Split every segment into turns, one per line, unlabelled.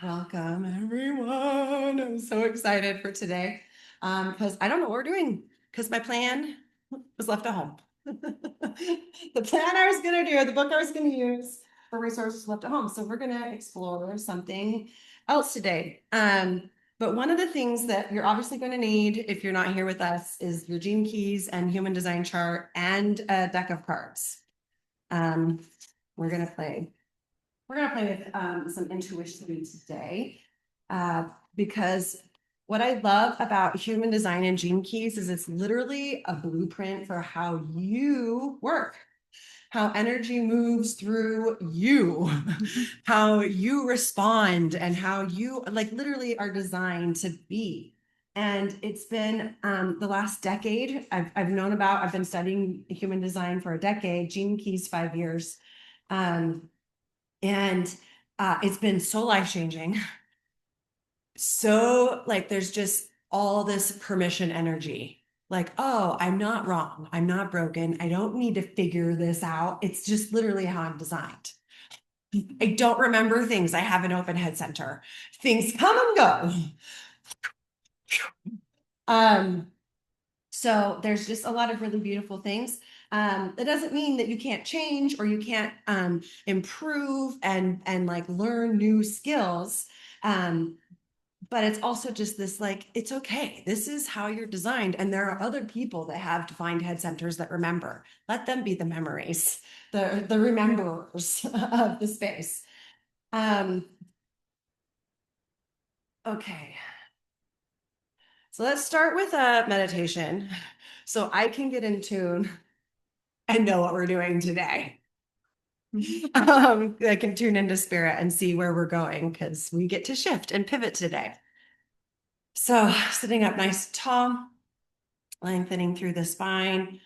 Welcome, everyone. I'm so excited for today because I don't know what we're doing because my plan was left at home. The plan I was going to do, the book I was going to use for resources left at home. So we're going to explore something else today. But one of the things that you're obviously going to need if you're not here with us is your gene keys and human design chart and a deck of cards. Um, we're going to play. We're going to play with some intuition today because what I love about human design and gene keys is it's literally a blueprint for how you work, how energy moves through you, how you respond, and how you like literally are designed to be. And it's been the last decade I've known about, I've been studying human design for a decade, gene keys 5 years. Um, and it's been so life-changing. So like there's just all this permission energy. Like, oh, I'm not wrong. I'm not broken. I don't need to figure this out. It's just literally how I'm designed. I don't remember things. I have an open head center. Things come and go. Um, so there's just a lot of really beautiful things. That doesn't mean that you can't change or you can't improve and like learn new skills. Um, but it's also just this like, it's okay. This is how you're designed. And there are other people that have defined head centers that remember. Let them be the memories, the rememberers of the space. Um, okay. So let's start with a meditation so I can get in tune and know what we're doing today. I can tune into spirit and see where we're going because we get to shift and pivot today. So sitting up nice tall, lengthening through the spine.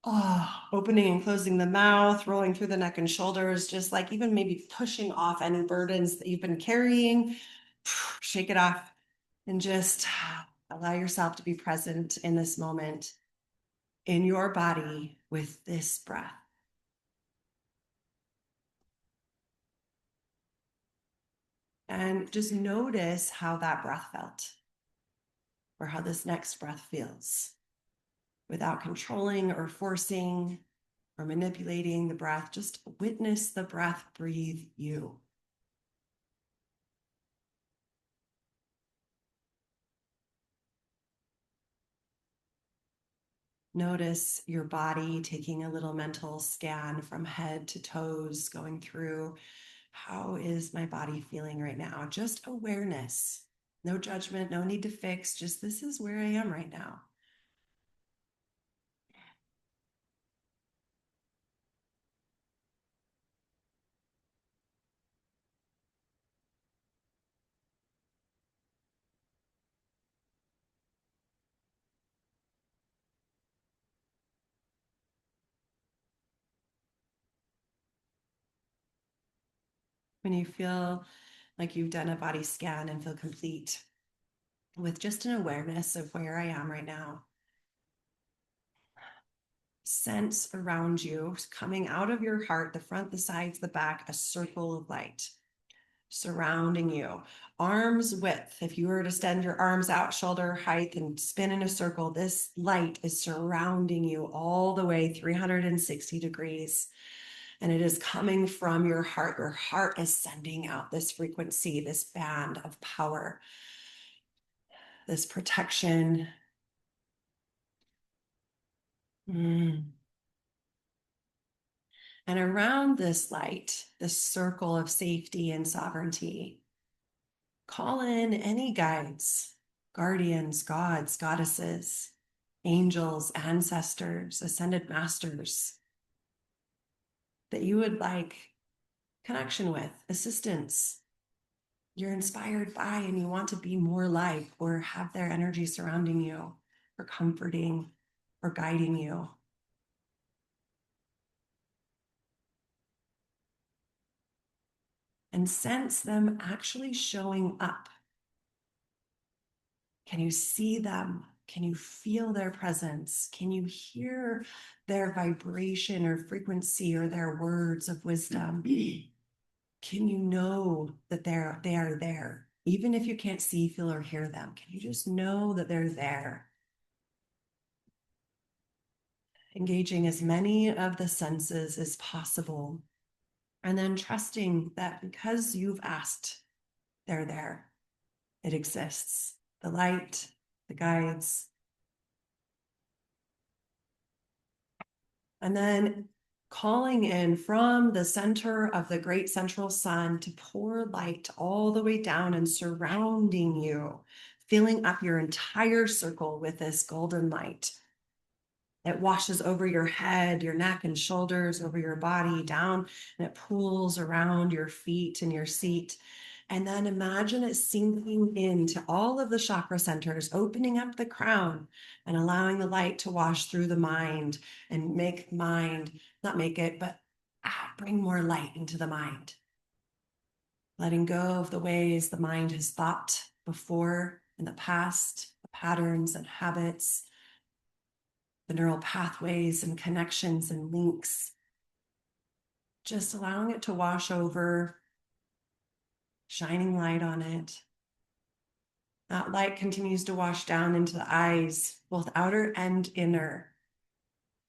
Oh, opening and closing the mouth, rolling through the neck and shoulders, just like even maybe pushing off any burdens that you've been carrying. Shake it off and just allow yourself to be present in this moment in your body with this breath. And just notice how that breath felt or how this next breath feels without controlling or forcing or manipulating the breath. Just witness the breath breathe you. Notice your body taking a little mental scan from head to toes, going through how is my body feeling right now? Just awareness, no judgment, no need to fix, just this is where I am right now. When you feel like you've done a body scan and feel complete with just an awareness of where I am right now, sense around you coming out of your heart, the front, the sides, the back, a circle of light surrounding you, arms width. If you were to extend your arms out shoulder height and spin in a circle, this light is surrounding you all the way 360 degrees. And it is coming from your heart. Your heart is sending out this frequency, this band of power, this protection. And around this light, this circle of safety and sovereignty, call in any guides, guardians, gods, goddesses, angels, ancestors, ascended masters that you would like connection with, assistance, you're inspired by, and you want to be more like, or have their energy surrounding you, or comforting, or guiding you. And sense them actually showing up. Can you see them? Can you feel their presence? Can you hear their vibration or frequency or their words of wisdom? Can you know that they are there? Even if you can't see, feel, or hear them, can you just know that they're there? Engaging as many of the senses as possible, and then trusting that because you've asked, they're there. It exists. The light, the guides. And then calling in from the center of the great central sun to pour light all the way down and surrounding you, filling up your entire circle with this golden light. It washes over your head, your neck and shoulders, over your body, down, and it pools around your feet and your seat. And then imagine it sinking into all of the chakra centers, opening up the crown and allowing the light to wash through the mind and make mind, not make it, but bring more light into the mind. Letting go of the ways the mind has thought before in the past, the patterns and habits, the neural pathways and connections and links. Just allowing it to wash over, shining light on it. That light continues to wash down into the eyes, both outer and inner.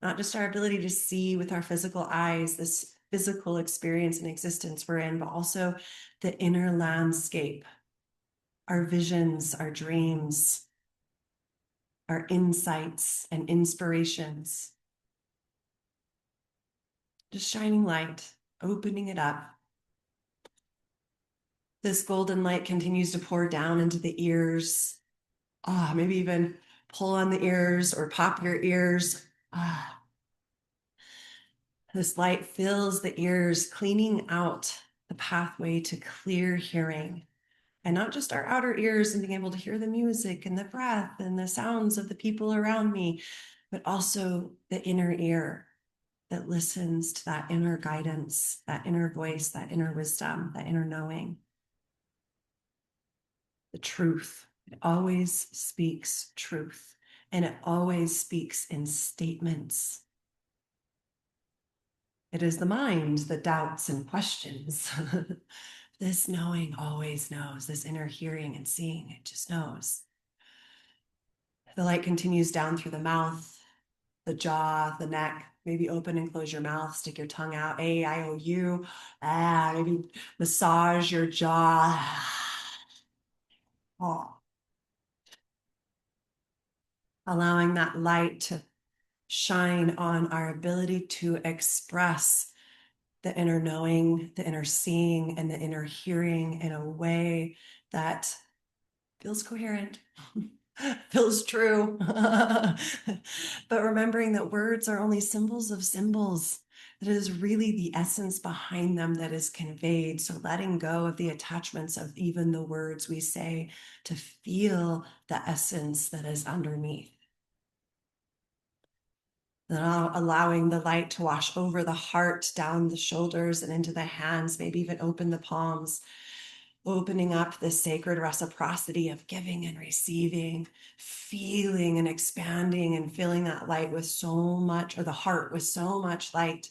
Not just our ability to see with our physical eyes, this physical experience and existence we're in, but also the inner landscape, our visions, our dreams, our insights and inspirations. Just shining light, opening it up. This golden light continues to pour down into the ears. Maybe even pull on the ears or pop your ears. This light fills the ears, cleaning out the pathway to clear hearing. And not just our outer ears and being able to hear the music and the breath and the sounds of the people around me, but also the inner ear that listens to that inner guidance, that inner voice, that inner wisdom, that inner knowing. The truth. It always speaks truth, and it always speaks in statements. It is the mind that doubts and questions. This knowing always knows, this inner hearing and seeing, it just knows. The light continues down through the mouth, the jaw, the neck. Maybe open and close your mouth, stick your tongue out, A-I-O-U. Maybe massage your jaw. Oh. Allowing that light to shine on our ability to express the inner knowing, the inner seeing, and the inner hearing in a way that feels coherent, feels true. But remembering that words are only symbols of symbols, that it is really the essence behind them that is conveyed. So letting go of the attachments of even the words we say to feel the essence that is underneath. Now allowing the light to wash over the heart, down the shoulders and into the hands, maybe even open the palms, opening up the sacred reciprocity of giving and receiving, feeling and expanding and filling that light with so much, or the heart with so much light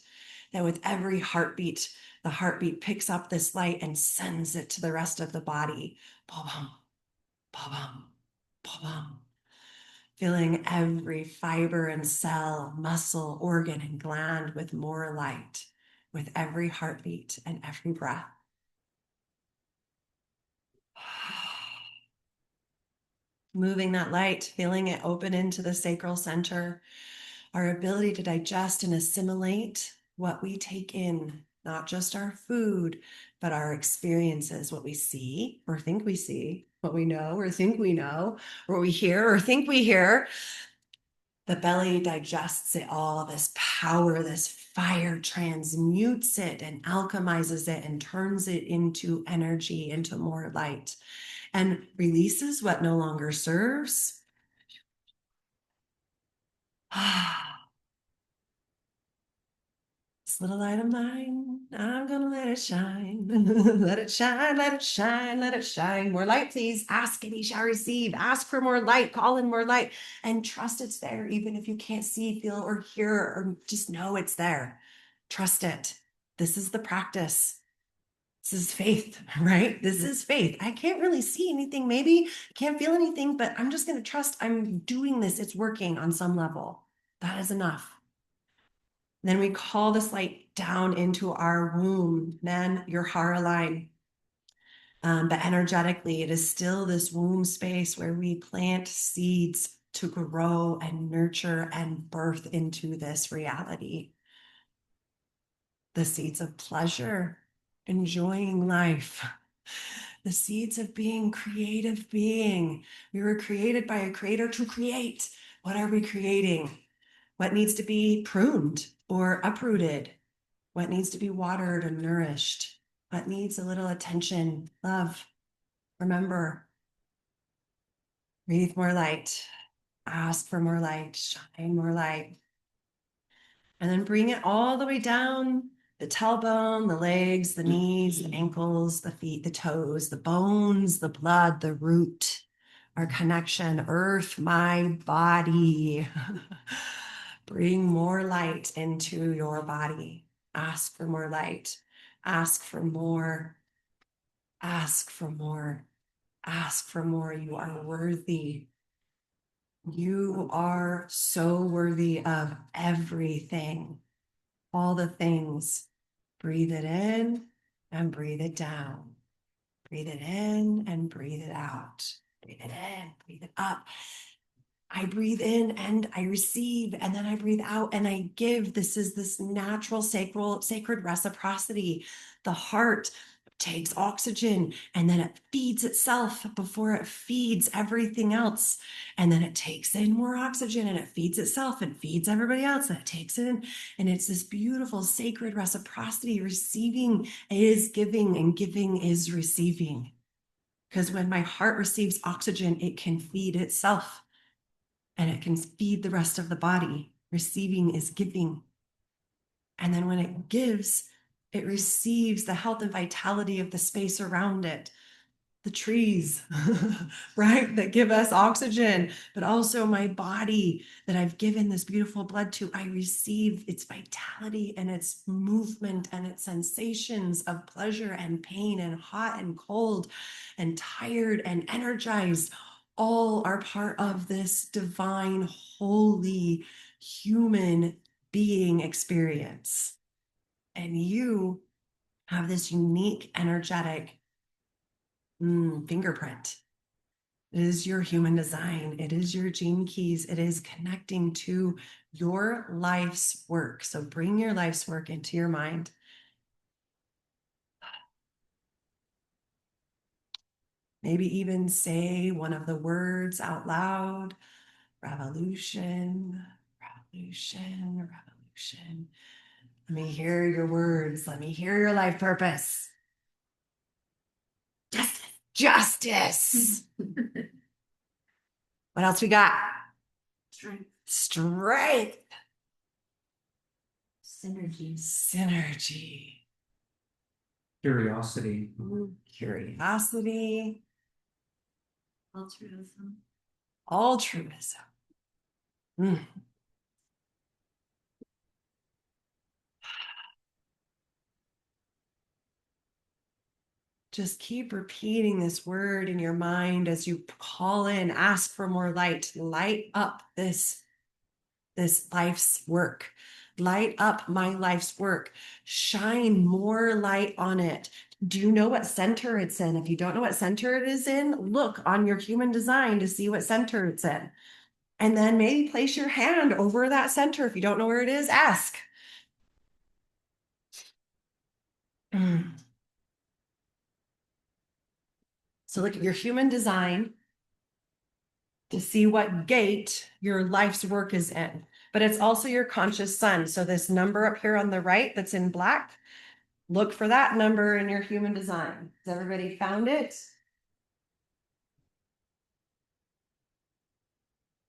that with every heartbeat, the heartbeat picks up this light and sends it to the rest of the body. Ba-bum, ba-bum, ba-bum. Filling every fiber and cell, muscle, organ, and gland with more light with every heartbeat and every breath. Moving that light, feeling it open into the sacral center, our ability to digest and assimilate what we take in, not just our food, but our experiences, what we see or think we see, what we know or think we know, or what we hear or think we hear. The belly digests it all, this power, this fire transmutes it and alchemizes it and turns it into energy, into more light, and releases what no longer serves. This little light of mine, I'm gonna let it shine. Let it shine, let it shine, let it shine. More light, please. Ask and ye shall receive. Ask for more light, call in more light, and trust it's there, even if you can't see, feel, or hear, or just know it's there. Trust it. This is the practice. This is faith, right? This is faith. I can't really see anything, maybe can't feel anything, but I'm just going to trust I'm doing this. It's working on some level. That is enough. Then we call this light down into our womb, then your heart line. But energetically, it is still this womb space where we plant seeds to grow and nurture and birth into this reality. The seeds of pleasure, enjoying life, the seeds of being creative being. We were created by a creator to create. What are we creating? What needs to be pruned or uprooted? What needs to be watered and nourished? What needs a little attention, love? Remember, breathe more light, ask for more light, shine more light. And then bring it all the way down the tailbone, the legs, the knees, the ankles, the feet, the toes, the bones, the blood, the root, our connection, earth, my body. Bring more light into your body. Ask for more light. Ask for more. Ask for more. Ask for more. You are worthy. You are so worthy of everything, all the things. Breathe it in and breathe it down. Breathe it in and breathe it out. Breathe it in, breathe it up. I breathe in and I receive, and then I breathe out and I give. This is this natural, sacred reciprocity. The heart takes oxygen and then it feeds itself before it feeds everything else. And then it takes in more oxygen and it feeds itself and feeds everybody else. And it takes in, and it's this beautiful, sacred reciprocity. Receiving is giving and giving is receiving. Because when my heart receives oxygen, it can feed itself. And it can feed the rest of the body. Receiving is giving. And then when it gives, it receives the health and vitality of the space around it. The trees, right, that give us oxygen, but also my body that I've given this beautiful blood to. I receive its vitality and its movement and its sensations of pleasure and pain and hot and cold and tired and energized. All are part of this divine, holy, human being experience. And you have this unique, energetic fingerprint. It is your human design. It is your gene keys. It is connecting to your life's work. So bring your life's work into your mind. Maybe even say one of the words out loud. Revolution, revolution, revolution. Let me hear your words. Let me hear your life purpose. Justice. Justice. What else we got?
Strength.
Strength.
Synergy.
Synergy.
Curiosity.
Curiosity.
Altruism.
Altruism. Just keep repeating this word in your mind as you call in, ask for more light, light up this life's work. Light up my life's work. Shine more light on it. Do you know what center it's in? If you don't know what center it is in, look on your human design to see what center it's in. And then maybe place your hand over that center. If you don't know where it is, ask. So look at your human design to see what gate your life's work is in. But it's also your conscious sun. So this number up here on the right that's in black, look for that number in your human design. Has everybody found it?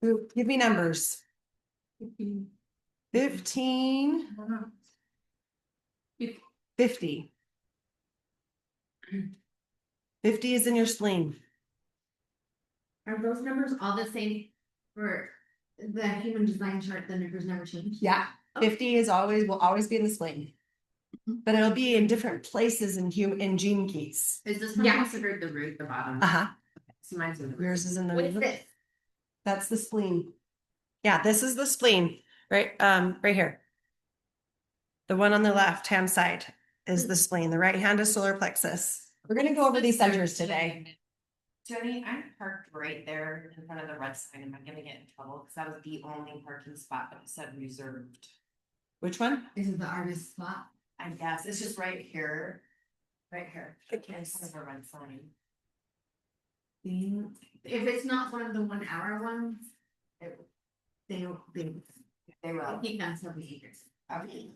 Ooh, give me numbers. 15. 50. 50 is in your spleen.
Are those numbers all the same for the human design chart? The numbers never change.
Yeah. 50 is always, will always be in the spleen. but it'll be in different places in gene keys.
Is this one
Yeah.
considered the root, the bottom?
Uh-huh.
So mine's in the root.
Yours is in the
What is
root.
this?
That's the spleen. Yeah, this is the spleen, right? Right here. The one on the left-hand side is the spleen. The right hand is solar plexus. We're gonna go over these centers today.
Tony, I'm parked right there in front of the red sign. Am I gonna get in trouble? Cause that was the only parking spot that said reserved.
Which one?
This is the artist spot.
I guess it's just right here. Right here.
Good
In
guess.
front of a red sign.
If it's not one of the 1 hour ones, they
They
I
will.
think that's what we
Okay.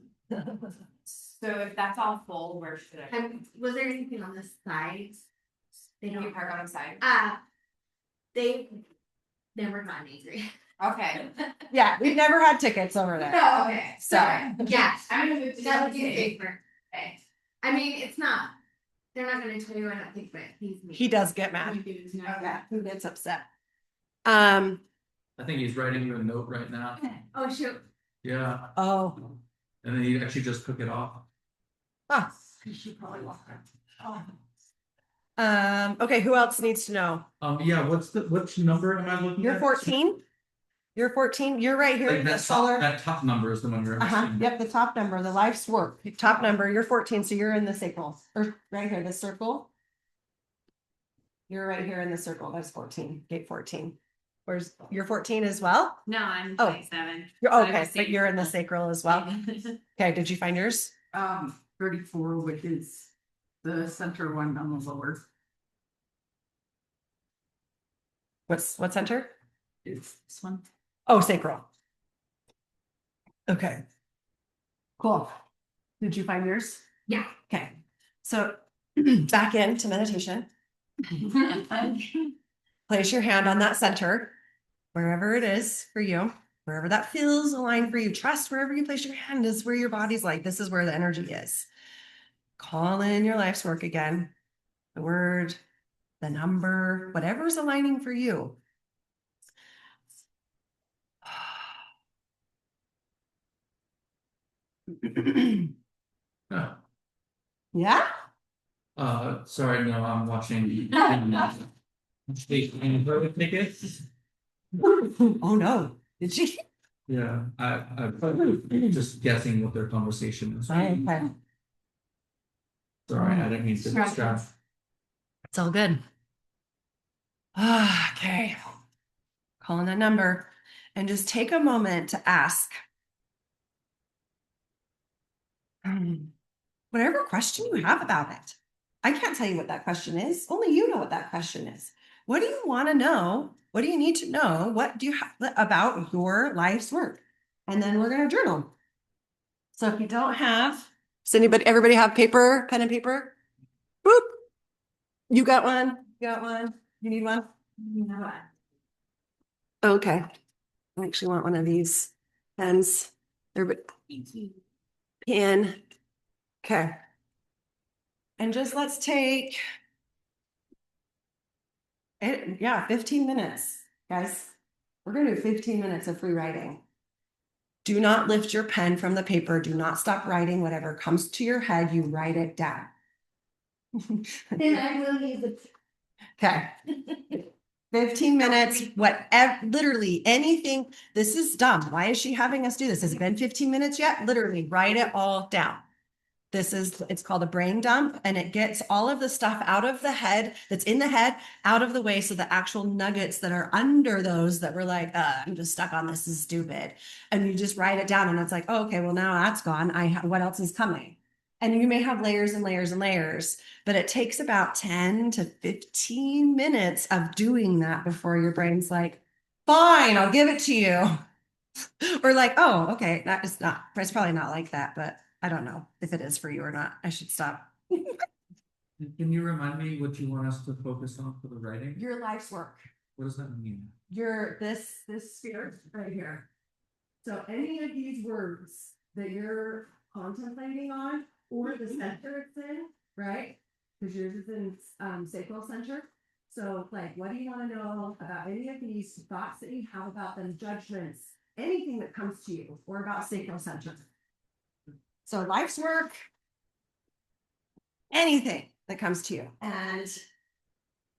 So if that's all full, where should I?
Was there anything on the side? They
Can you
don't.
park on the side?
They never got angry.
Okay.
Yeah, we've never had tickets over there.
No, okay,
So-
yeah,
I'm gonna move to
that would
the
be
other
safer.
Okay.
I mean, it's not, they're not gonna tell you, I don't think, but he's.
He does get mad.
Okay.
Who gets upset?
I think he's writing you a note right now.
Oh, shoot.
Yeah,
Oh.
and then he actually just took it off.
Huh.
She probably walked her.
Okay, who else needs to know?
Yeah, which number am I looking
You're
at?
14? You're 14, you're right here,
Like
in the
that
solar.
top, that top number is the one you're
Uh-huh,
asking.
yep, the top number, the life's work, top number, you're 14, so you're in the sacral, or right here, the circle. You're right here in the circle, that's 14, gate 14. Where's, you're 14 as well?
No, I'm
Oh.
27.
You're,
So I
okay,
was
but
saying-
you're in the sacral as well. Okay, did you find yours?
34, which is the center one on the lower.
What center?
It's this one.
Oh, sacral. Okay. Cool. Did you find yours?
Yeah.
Okay, so back into meditation. Place your hand on that center, wherever it is for you, wherever that feels aligned for you. Trust wherever you place your hand is where your body's like, this is where the energy is. Call in your life's work again, the word, the number, whatever's aligning for you.
Huh.
Yeah?
Sorry, no, I'm watching. State ticket.
Oh no, did she?
Yeah, I'm probably just guessing what their conversation is.
Okay,
Sorry, I didn't mean to distract.
it's all good. Okay. Calling that number and just take a moment to ask. Whatever question you have about it. I can't tell you what that question is. Only you know what that question is. What do you want to know? What do you need to know? What do you have about your life's work? And then we're going to journal. So if you don't have, does everybody have paper, pen and paper? Boop. You got one? You got one? You need one?
You know what?
Okay. I actually want one of these pens. Everybody, pen. Okay. And just let's take it. Yeah, 15 minutes, guys. We're going to do 15 minutes of free writing. Do not lift your pen from the paper. Do not stop writing. Whatever comes to your head, you write it down.
Then I will use it.
Okay. 15 minutes, whatever, literally anything. This is dumb. Why is she having us do this? Has it been 15 minutes yet? Literally write it all down. It's called a brain dump, and it gets all of the stuff out of the head that's in the head out of the way. So the actual nuggets that are under those that were like, I'm just stuck on this is stupid. And you just write it down and it's like, oh, okay, well now that's gone. What else is coming? And you may have layers and layers and layers, but it takes about 10 to 15 minutes of doing that before your brain's like, fine, I'll give it to you. Or like, oh, okay, it's probably not like that, but I don't know if it is for you or not. I should stop.
Can you remind me what you want us to focus on for the writing?
Your life's work.
What does that mean?
This sphere right here. So any of these words that you're contemplating on, or the center it's in, right? Because yours is in sacral center. So like, what do you want to know about any of these thoughts that you have about them, judgments, anything that comes to you, or about sacral center? So life's work, anything that comes to you. And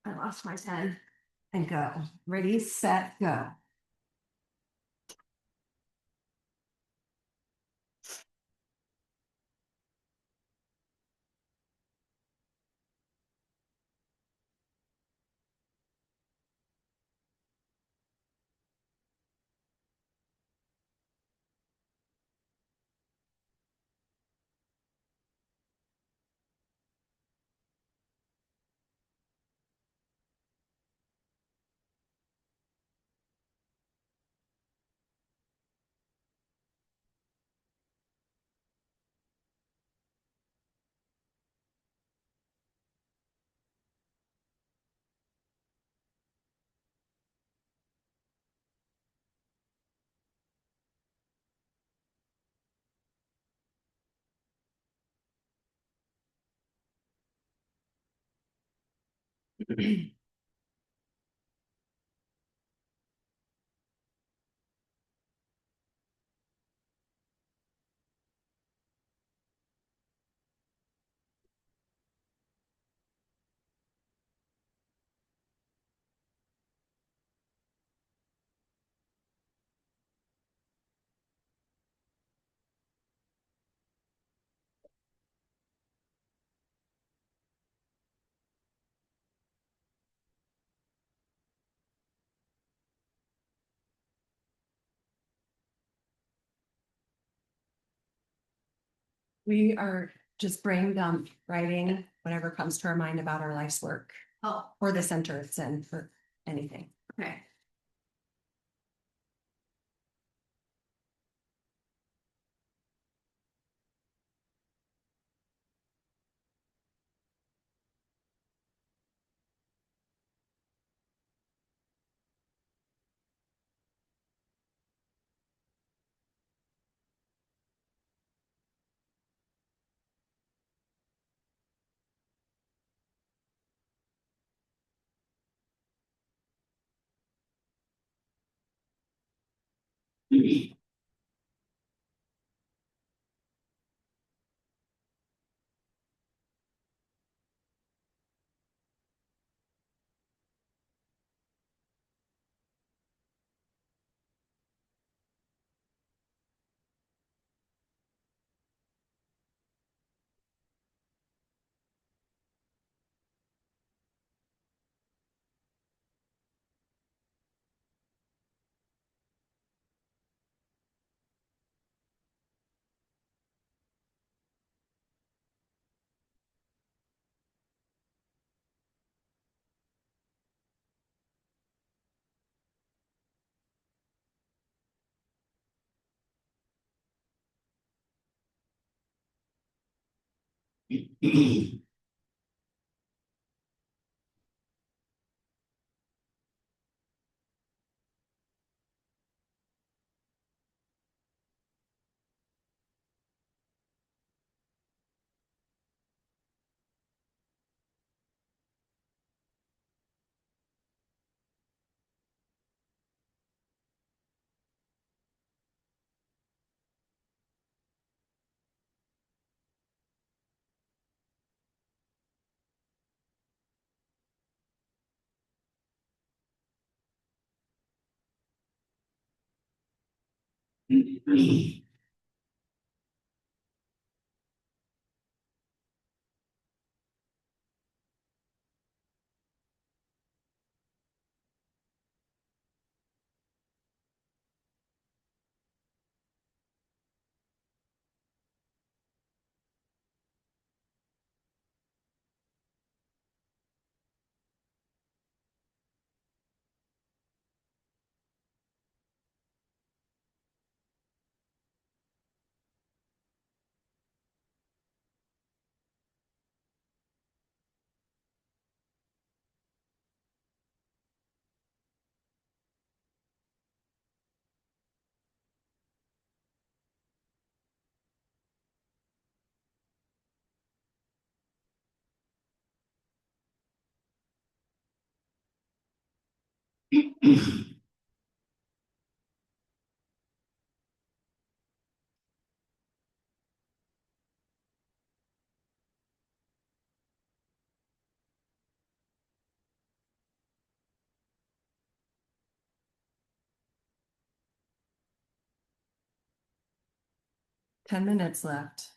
I lost my pen and go. Ready, set, go. We are just brain dump writing whatever comes to our mind about our life's work
Oh,
or the center it's in for anything.
okay.
10 minutes left.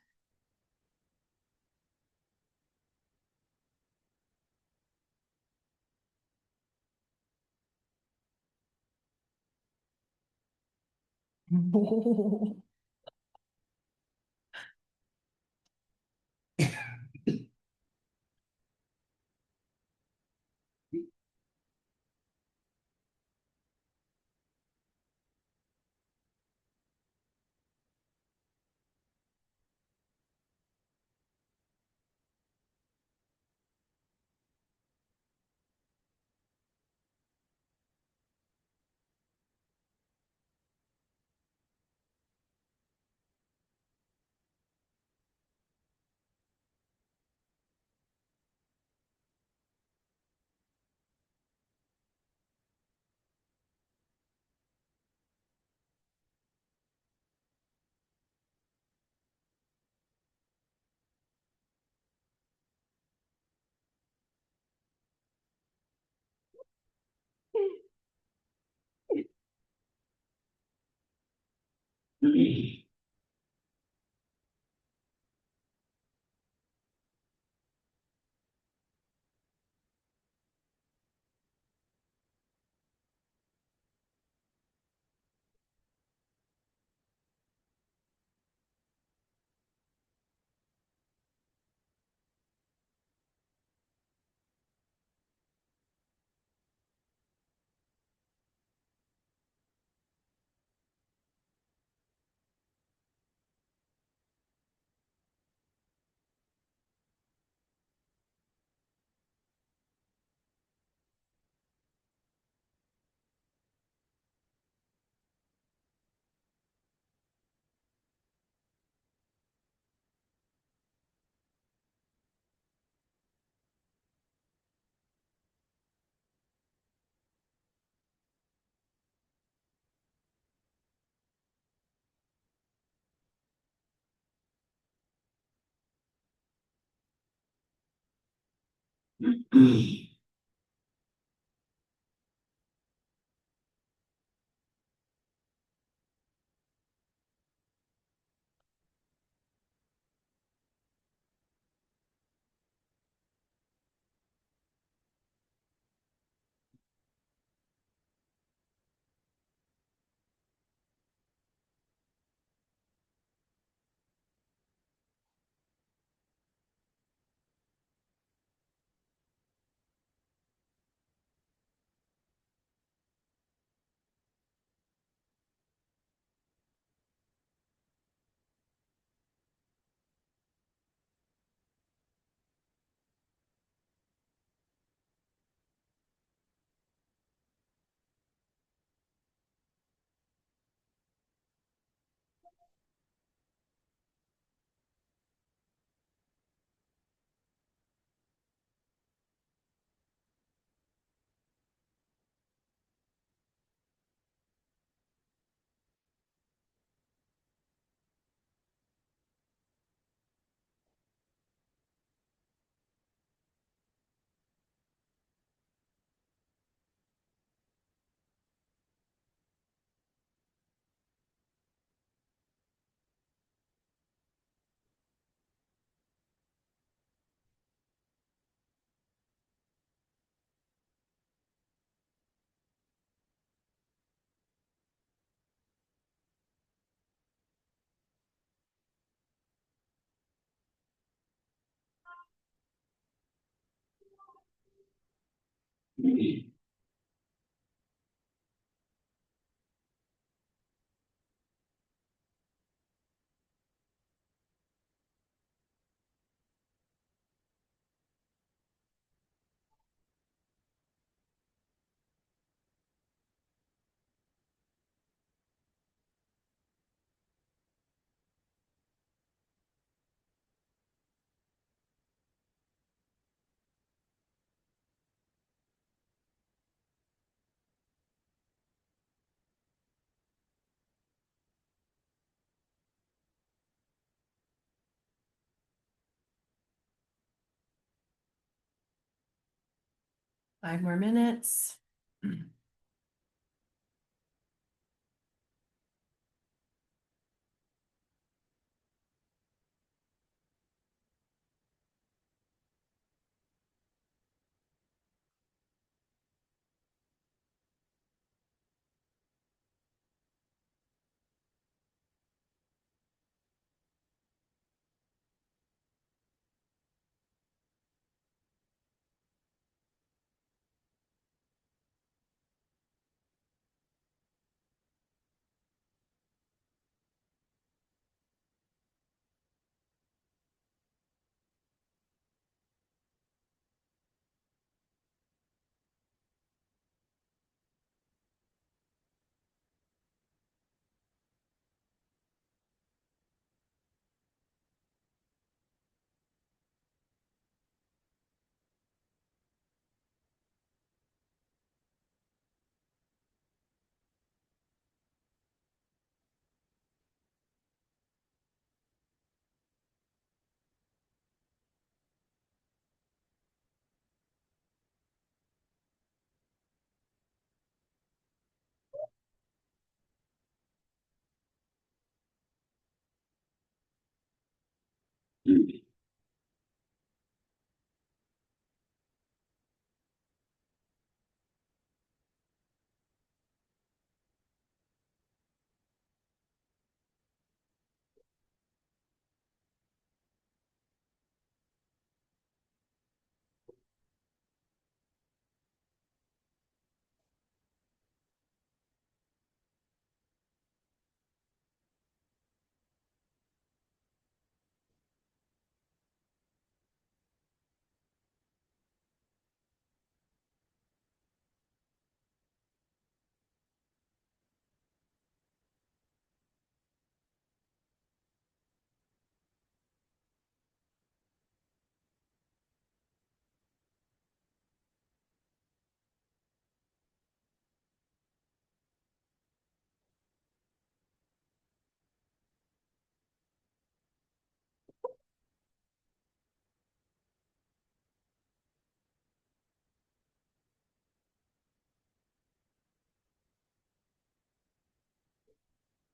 Five more minutes.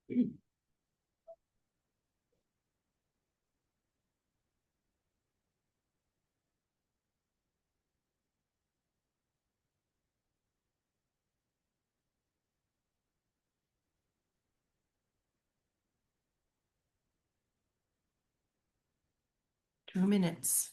2 minutes.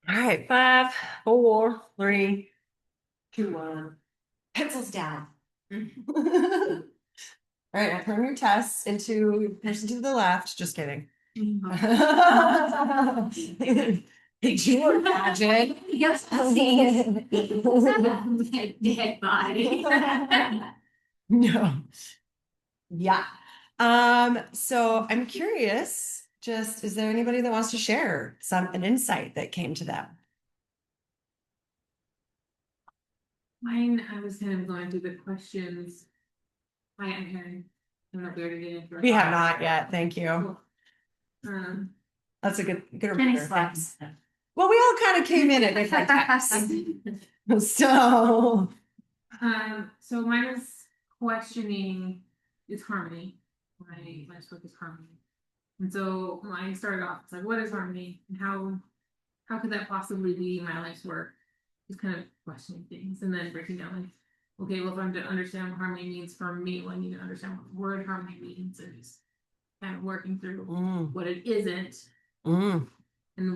All right, 5, 4, 3, 2, 1. Pencils down. All right, now turn your tests into person to the left. Just kidding. Did you imagine?
Yes, my dead body.
No. Yeah. So I'm curious, just is there anybody that wants to share an insight that came to them?
Mine, I was kind of going through the questions. Hi, I'm Karen. I don't know if we already did it.
We have not yet, thank you.
Cool.
That's a good
Kenny
reminder.
slept.
Well, we all kind of came in at different times. So
So mine was questioning is harmony. My life's work is harmony. And so mine started off, it's like, what is harmony? And how could that possibly be my life's work? Just kind of questioning things and then breaking down like, okay, well, if I'm to understand what harmony means for me, well, I need to understand what the word harmony means and just kind of working through what it isn't and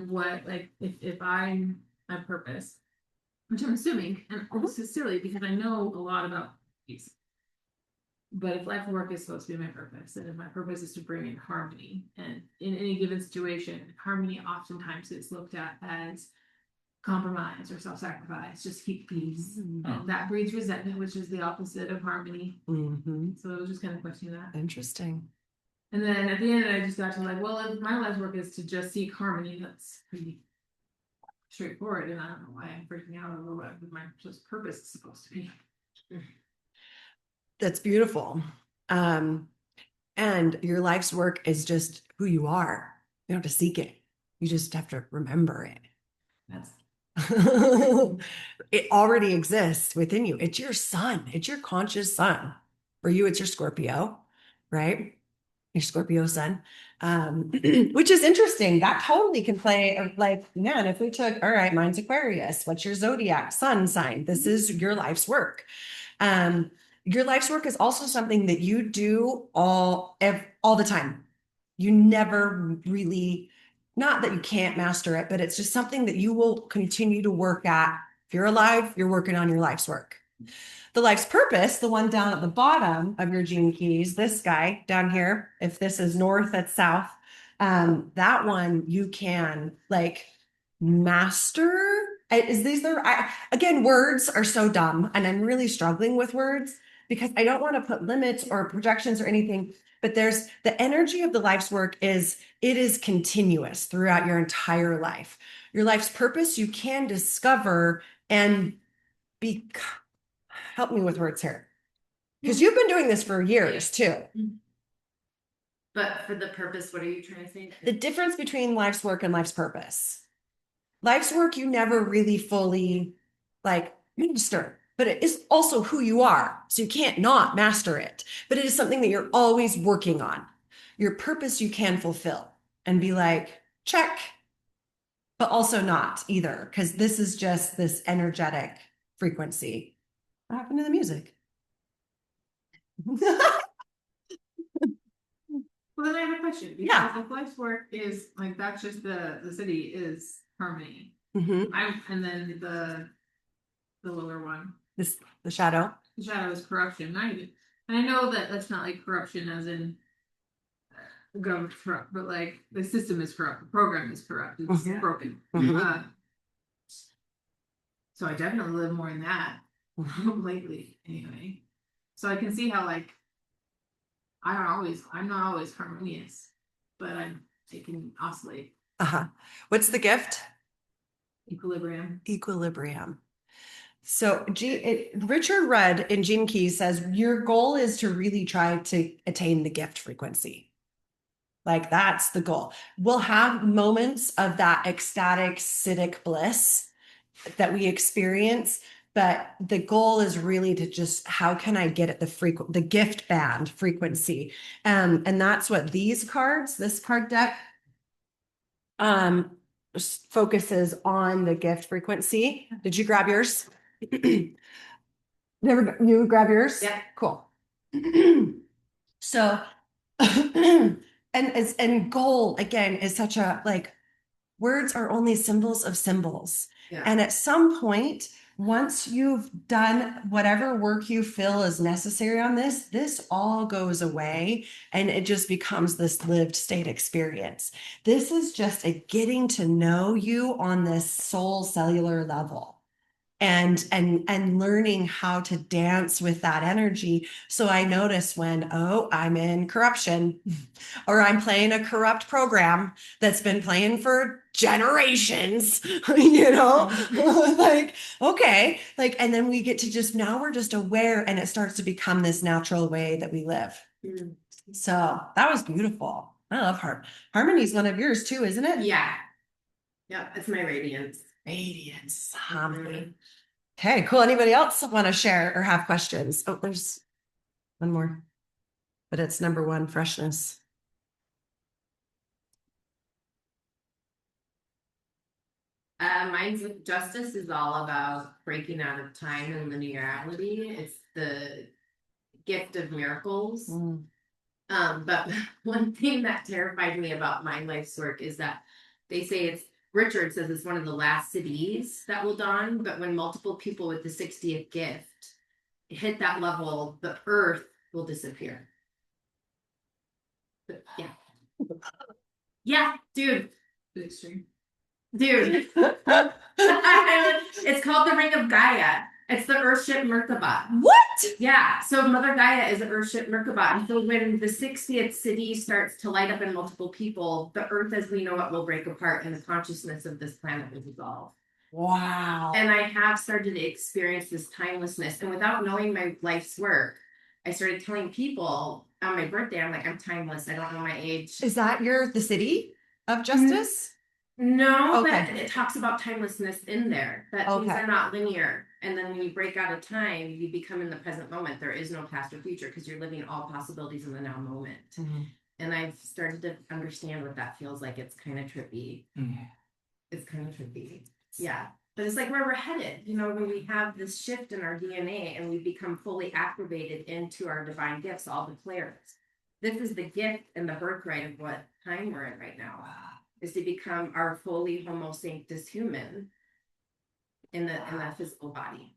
what, like, if I'm my purpose, which I'm assuming, and this is silly because I know a lot about peace. But if life work is supposed to be my purpose, and if my purpose is to bring in harmony, and in any given situation, harmony oftentimes is looked at as compromise or self-sacrifice, just keep peace. And that breeds resentment, which is the opposite of harmony. So I was just kind of questioning that.
Interesting.
And then at the end, I just got to like, well, if my life's work is to just seek harmony, that's pretty straightforward. And I don't know why I'm freaking out over what my just purpose is supposed to be.
That's beautiful. And your life's work is just who you are. You don't have to seek it. You just have to remember it.
That's
It already exists within you. It's your sun. It's your conscious sun. For you, it's your Scorpio, right? Your Scorpio sun. Which is interesting. That totally can play like, man, if we took, all right, mine's Aquarius. What's your zodiac sun sign? This is your life's work. Your life's work is also something that you do all the time. You never really, not that you can't master it, but it's just something that you will continue to work at. If you're alive, you're working on your life's work. The life's purpose, the one down at the bottom of your gene keys, this guy down here, if this is north, that's south. That one you can like master. Is these the again, words are so dumb, and I'm really struggling with words because I don't want to put limits or projections or anything. But there's the energy of the life's work is it is continuous throughout your entire life. Your life's purpose you can discover and be help me with words here. Because you've been doing this for years too.
But for the purpose, what are you trying to say?
The difference between life's work and life's purpose. Life's work, you never really fully like master, but it is also who you are. So you can't not master it, but it is something that you're always working on. Your purpose you can fulfill and be like, check, but also not either, because this is just this energetic frequency. What happened to the music?
Well, then I have a question.
Yeah.
Because if life's work is like, that's just the city is harmony.
Mhm.
And then the lower one,
The shadow.
the shadow is corruption. And I know that that's not like corruption as in government corrupt, but like the system is corrupt, the program is corrupt, it's
Mhm.
broken.
Mhm.
So I definitely live more in that lately, anyway. So I can see how like I'm not always harmonious, but I can oscillate.
Uh-huh. What's the gift?
Equilibrium.
Equilibrium. So Richard Rudd in Gene Keys says your goal is to really try to attain the gift frequency. Like that's the goal. We'll have moments of that ecstatic, citic bliss that we experience, but the goal is really to just how can I get at the gift band frequency, and that's what these cards, this card deck, focuses on the gift frequency. Did you grab yours? Never, you grab yours?
Yeah.
Cool. So, and goal again is such a like words are only symbols of symbols.
Yeah.
And at some point, once you've done whatever work you feel is necessary on this all goes away and it just becomes this lived state experience. This is just a getting to know you on this soul cellular level. And learning how to dance with that energy. So I notice when, oh, I'm in corruption or I'm playing a corrupt program that's been playing for generations, like, okay, like, and then we get to just, now we're just aware and it starts to become this natural way that we live.
Mm.
So that was beautiful. I love harmony is one of yours too, isn't it?
Yeah. Yeah, it's my radiance.
Radiance, harmony. Okay, cool. Anybody else want to share or have questions? Oh, there's one more, but it's number one, freshness.
Mine's with justice is all about breaking out of time and linearity. It's the gift of miracles. But one thing that terrified me about my life's work is that they say Richard says it's one of the last cities that will dawn, but when multiple people with the 60th gift hit that level, the earth will disappear. But yeah. Yeah, dude.
Extreme.
Dude. It's called the Ring of Gaia. It's the Earthship Merkaba.
What?
Yeah, so Mother Gaia is an Earthship Merkaba. And so when the 60th city starts to light up in multiple people, the Earth as we know it will break apart and the consciousness of this planet will dissolve.
Wow.
And I have started to experience this timelessness. And without knowing my life's work, I started telling people on my birthday, I'm like, I'm timeless. I don't know my age.
Is that the city of justice?
No,
Okay.
but it talks about timelessness in there, that things
Okay.
are not linear. And then when you break out of time, you become in the present moment. There is no past or future because you're living all possibilities in the now moment.
Mhm.
And I've started to understand what that feels like. It's kind of trippy. It's kind of trippy. Yeah. But it's like where we're headed, when we have this shift in our DNA and we become fully activated into our divine gifts, all the players. This is the gift and the birthright of what time we're in right now. Is to become our fully homo sanctus human in the physical body.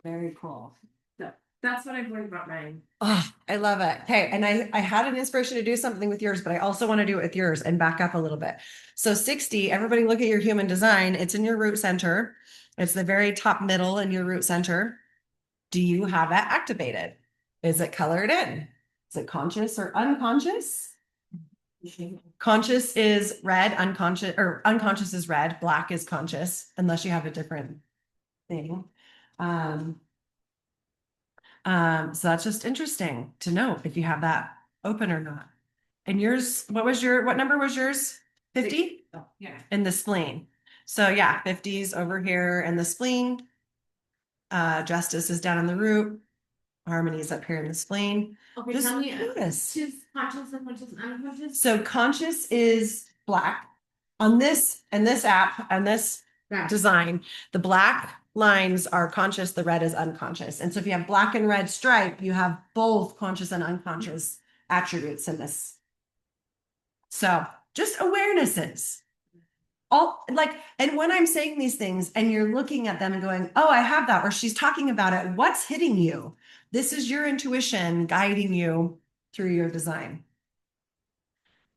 Very cool.
That's what I've learned about mine.
Oh, I love it. Okay. And I had an inspiration to do something with yours, but I also want to do it with yours and back up a little bit. So 60, everybody look at your human design. It's in your root center. It's the very top middle in your root center. Do you have that activated? Is it colored in? Is it conscious or unconscious? Conscious is red, unconscious or unconscious is red, black is conscious, unless you have a different thing. So that's just interesting to know if you have that open or not. And yours, what number was yours? 50?
Yeah.
In the spleen. So yeah, 50's over here in the spleen. Justice is down in the root. Harmony is up here in the spleen.
Okay,
Just
tell me,
notice.
choose conscious and conscious and unconscious.
So conscious is black. On this and this app and this
Gotcha.
design, the black lines are conscious, the red is unconscious. And so if you have black and red stripe, you have both conscious and unconscious attributes in this. So just awarenesses. All like, and when I'm saying these things and you're looking at them and going, oh, I have that, or she's talking about it, what's hitting you? This is your intuition guiding you through your design.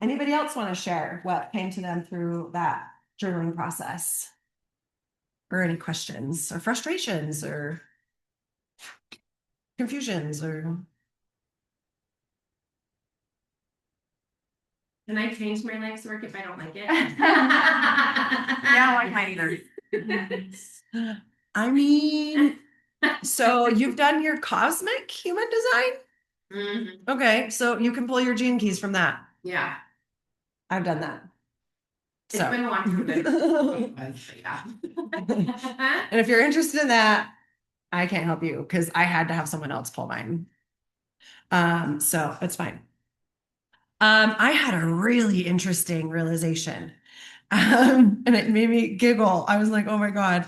Anybody else want to share what came to them through that journaling process? Or any questions or frustrations or confusions or
Can I change my life's work if I don't like it?
Yeah, I might either.
I mean, so you've done your cosmic human design?
Mhm.
Okay, so you can pull your gene keys from that.
Yeah,
I've done that.
it's been a long time. But yeah.
And if you're interested in that, I can't help you because I had to have someone else pull mine. So it's fine. I had a really interesting realization. And it made me giggle. I was like, oh my God.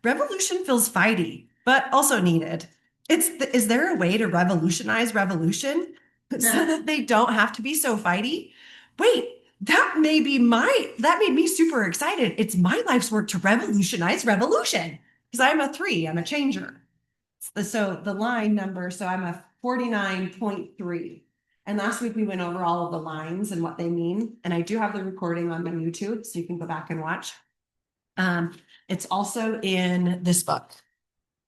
Revolution feels fighty, but also needed. Is there a way to revolutionize revolution so that they don't have to be so fighty? Wait, that made me super excited. It's my life's work to revolutionize revolution because I'm a 3, I'm a changer. So the line number, so I'm a 49.3. And last week we went over all of the lines and what they mean. And I do have the recording on my YouTube, so you can go back and watch. It's also in this book,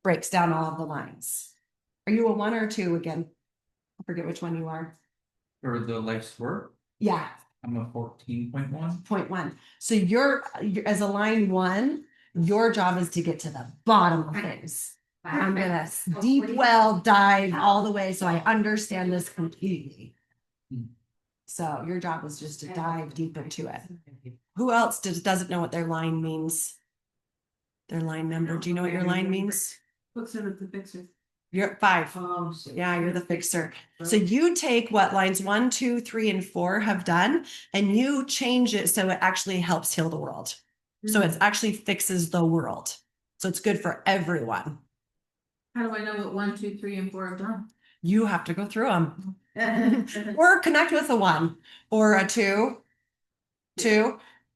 breaks down all of the lines. Are you a 1 or a 2 again? I forget which one you are.
For the life's work,
Yeah,
I'm a 14.1.
0.1. So you're as a line 1, your job is to get to the bottom of things. I'm gonna deep well dive all the way so I understand this completely. So your job is just to dive deep into it. Who else doesn't know what their line means? Their line number. Do you know what your line means?
Books are the fixer.
You're at 5.
Oh,
Yeah, you're the fixer. So you take what lines 1, 2, 3, and 4 have done, and you change it so it actually helps heal the world. So it actually fixes the world. So it's good for everyone.
How do I know what 1, 2, 3, and 4 have done?
You have to go through them. Or connect with a 1 or a 2.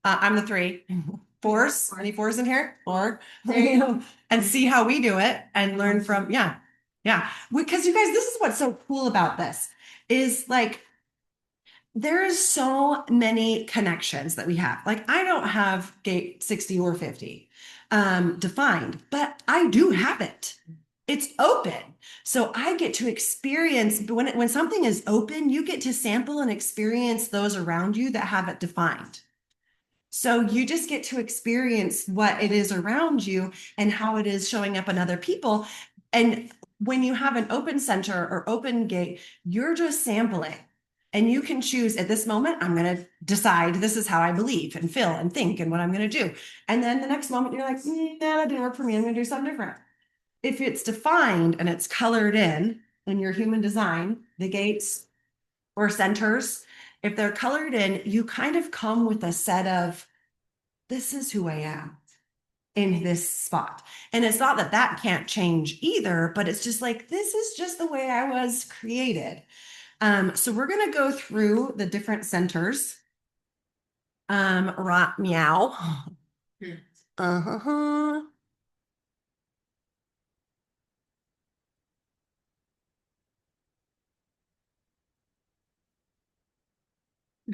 I'm the 3. 4s. Any 4s in here? 4. And see how we do it and learn from, yeah. Because you guys, this is what's so cool about this is like, there is so many connections that we have. Like I don't have gate 60 or 50 defined, but I do have it. It's open. So I get to experience when something is open, you get to sample and experience those around you that have it defined. So you just get to experience what it is around you and how it is showing up in other people. And when you have an open center or open gate, you're just sampling. And you can choose at this moment, I'm going to decide this is how I believe and feel and think and what I'm going to do. And then the next moment, you're like, nah, that didn't work for me. I'm going to do something different. If it's defined and it's colored in your human design, the gates or centers, if they're colored in, you kind of come with a set of, this is who I am in this spot. And it's not that that can't change either, but it's just like, this is just the way I was created. So we're going to go through the different centers. Meow.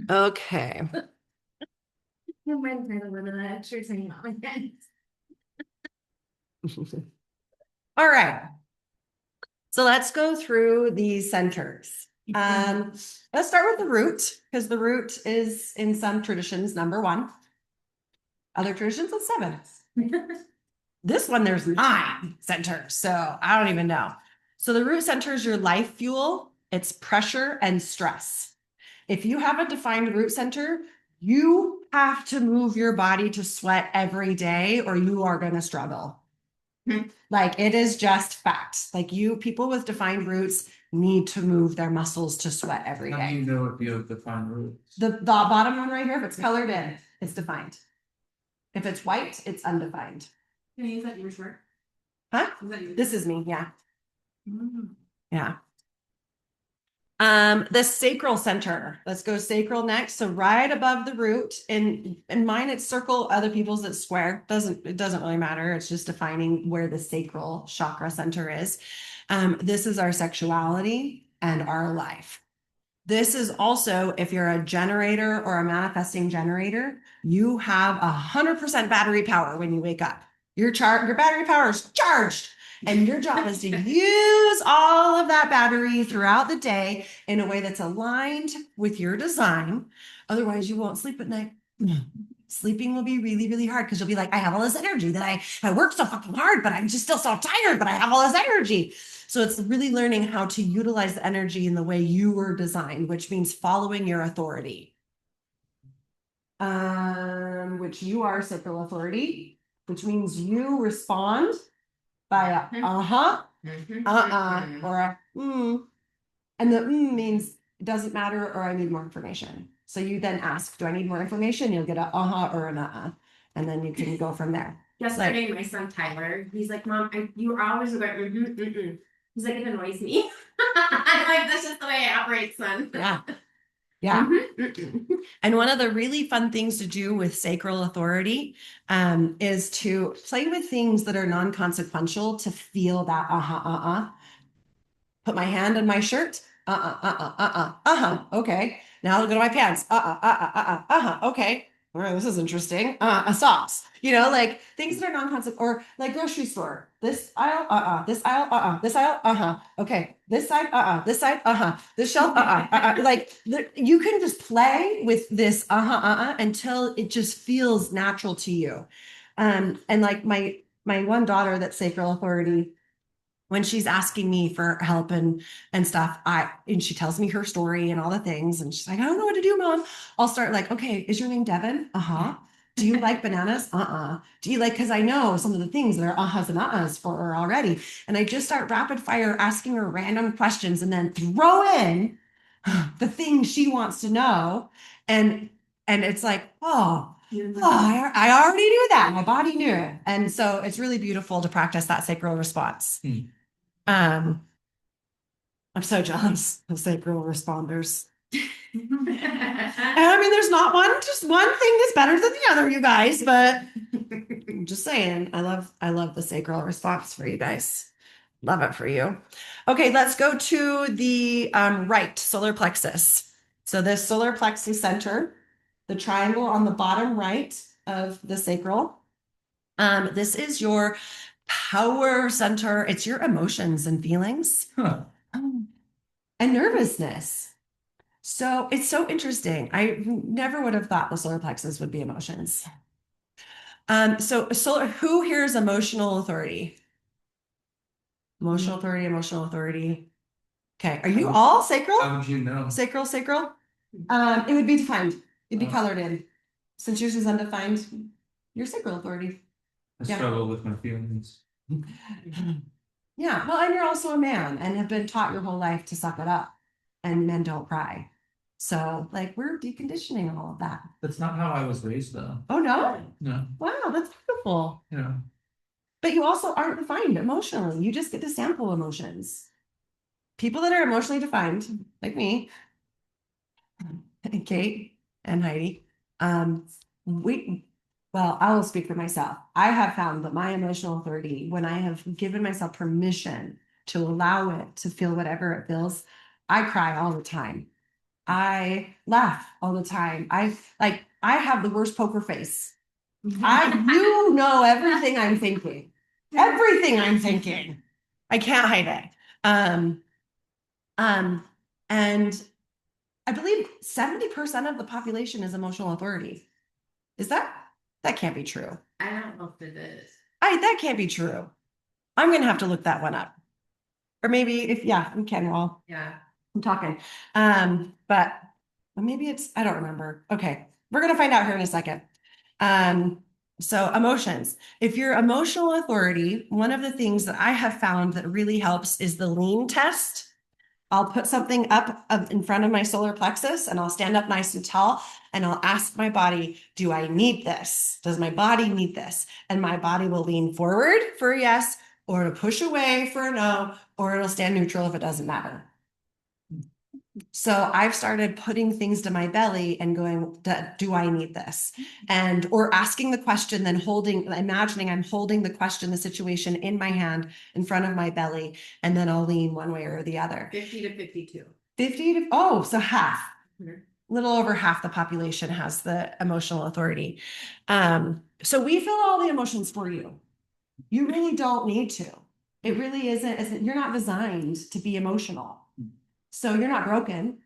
Okay.
You might have had a little exercise on my head.
All right. So let's go through these centers. Let's start with the root, because the root is in some traditions number 1. Other traditions it's 7. This one, there's 9 centers, so I don't even know. So the root center is your life fuel, it's pressure and stress. If you have a defined root center, you have to move your body to sweat every day or you are going to struggle. Like it is just fact. Like people with defined roots need to move their muscles to sweat every
How do
day.
you know if you have defined roots?
The bottom one right here, if it's colored in, it's defined. If it's white, it's undefined.
Can I use that your shirt?
Huh?
Is that yours?
This is me, yeah.
Mm.
Yeah. The sacral center. Let's go sacral next. So right above the root. In mine, it's circle. Other people's it's square. It doesn't really matter. It's just defining where the sacral chakra center is. This is our sexuality and our life. This is also, if you're a generator or a manifesting generator, you have 100% battery power when you wake up. Your battery power is charged. And your job is to use all of that battery throughout the day in a way that's aligned with your design. Otherwise, you won't sleep at night. Sleeping will be really, really hard because you'll be like, I have all this energy that I work so fucking hard, but I'm just still so tired, but I have all this energy. So it's really learning how to utilize the energy in the way you were designed, which means following your authority. Which you are sacral authority, which means you respond by a uh-huh, or a and the means it doesn't matter or I need more information. So you then ask, do I need more information? You'll get a uh-huh or an and then you can go from there.
Yesterday, my son Tyler, he's like, Mom, you were always going, He's like, it annoys me. I'm like, that's just the way I operate, son.
Yeah. Yeah. And one of the really fun things to do with sacral authority is to play with things that are non-consequential to feel that Put my hand on my shirt. Okay. Now look at my pants. Okay. All right, this is interesting. Socks. Like things that are non-consequential, or like grocery store. This aisle, this aisle, this aisle, okay. This side, this side, this shelf, Like you can just play with this, until it just feels natural to you. And like my one daughter that's sacral authority, when she's asking me for help and stuff, and she tells me her story and all the things, and she's like, I don't know what to do, Mom. I'll start like, okay, is your name Devin? Do you like bananas? Do you like, because I know some of the things that are ahas and ahas for her already. And I just start rapid fire asking her random questions and then throw in the things she wants to know. And it's like, I already knew that. My body knew it. And so it's really beautiful to practice that sacral response. I'm so jealous of sacral responders. I mean, there's not just one thing that's better than the other, you guys, but I'm just saying, I love the sacral response for you guys. Love it for you. Okay, let's go to the right solar plexus. So this solar plexus center, the triangle on the bottom right of the sacral. This is your power center. It's your emotions and feelings. And nervousness. So it's so interesting. I never would have thought the solar plexus would be emotions. So who here is emotional authority? Emotional authority. Okay. Are you all sacral?
How would you know?
Sacral. It would be defined. It'd be colored in. Since yours is undefined, you're sacral authority.
I struggle with my feelings.
Yeah. Well, and you're also a man and have been taught your whole life to suck it up, and men don't cry. So like we're deconditioning all of that.
That's not how I was raised though.
Oh no?
No.
Wow, that's beautiful.
Yeah.
But you also aren't defined emotionally. You just get to sample emotions. People that are emotionally defined, like me, and Kate and Heidi, I will speak for myself. I have found that my emotional authority, when I have given myself permission to allow it to feel whatever it feels, I cry all the time. I laugh all the time. I have the worst poker face. You know everything I'm thinking. Everything I'm thinking. I can't hide it. And I believe 70% of the population is emotional authority. Is that can't be true.
I don't know if it is.
That can't be true. I'm gonna have to look that one up. Or maybe if we can while
Yeah.
I'm talking. But maybe I don't remember. Okay. We're gonna find out here in a second. So emotions. If you're emotional authority, one of the things that I have found that really helps is the lean test. I'll put something up in front of my solar plexus and I'll stand up nice and tall and I'll ask my body, do I need this? Does my body need this? And my body will lean forward for a yes, or it'll push away for a no, or it'll stand neutral if it doesn't matter. So I've started putting things to my belly and going, do I need this? Or asking the question, then imagining I'm holding the question, the situation in my hand in front of my belly, and then I'll lean one way or the other.
50 to 52.
50 to, so half.
Mhm.
Little over half the population has the emotional authority. So we feel all the emotions for you. You really don't need to. It really isn't, you're not designed to be emotional. So you're not broken.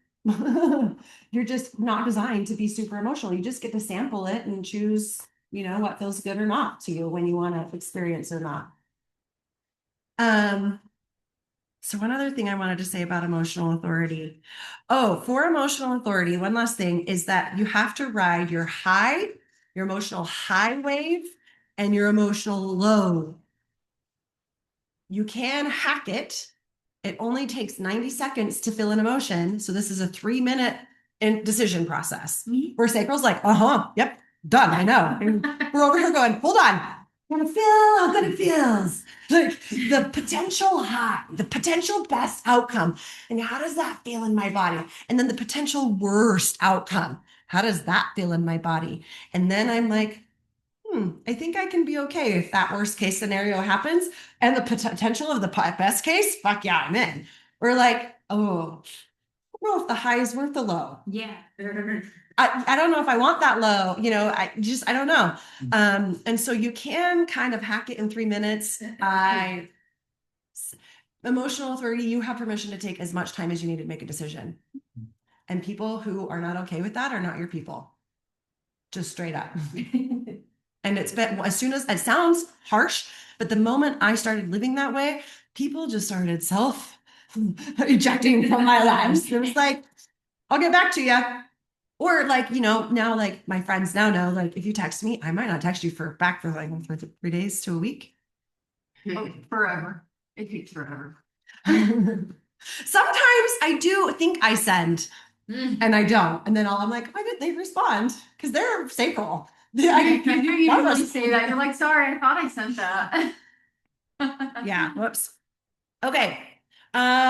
You're just not designed to be super emotional. You just get to sample it and choose, what feels good or not to you when you want to experience or not. So one other thing I wanted to say about emotional authority. For emotional authority, one last thing is that you have to ride your emotional high wave and your emotional low. You can hack it. It only takes 90 seconds to feel an emotion. So this is a 3-minute decision process. Where sacral's like, yep, done. I know. And we're over here going, hold on. I want to feel how good it feels. Like the potential high, the potential best outcome. And how does that feel in my body? And then the potential worst outcome. How does that feel in my body? And then I'm like, I think I can be okay if that worst case scenario happens and the potential of the best case, fuck yeah, I'm in. We're like, I don't know if the high is worth the low.
Yeah.
I don't know if I want that low, I don't know. And so you can kind of hack it in 3 minutes. Emotional authority, you have permission to take as much time as you need to make a decision. And people who are not okay with that are not your people. Just straight up. And it's been, as soon as it sounds harsh, but the moment I started living that way, people just started self ejecting from my lives. It was like, I'll get back to you. Or now my friends now know, if you text me, I might not text you back for 3 days to a week.
Forever. It takes forever.
Sometimes I do think I send and I don't. And then I'm like, oh my God, they respond because they're sacral.
You usually say that. You're like, sorry, I thought I sent that.
Yeah, whoops. Okay.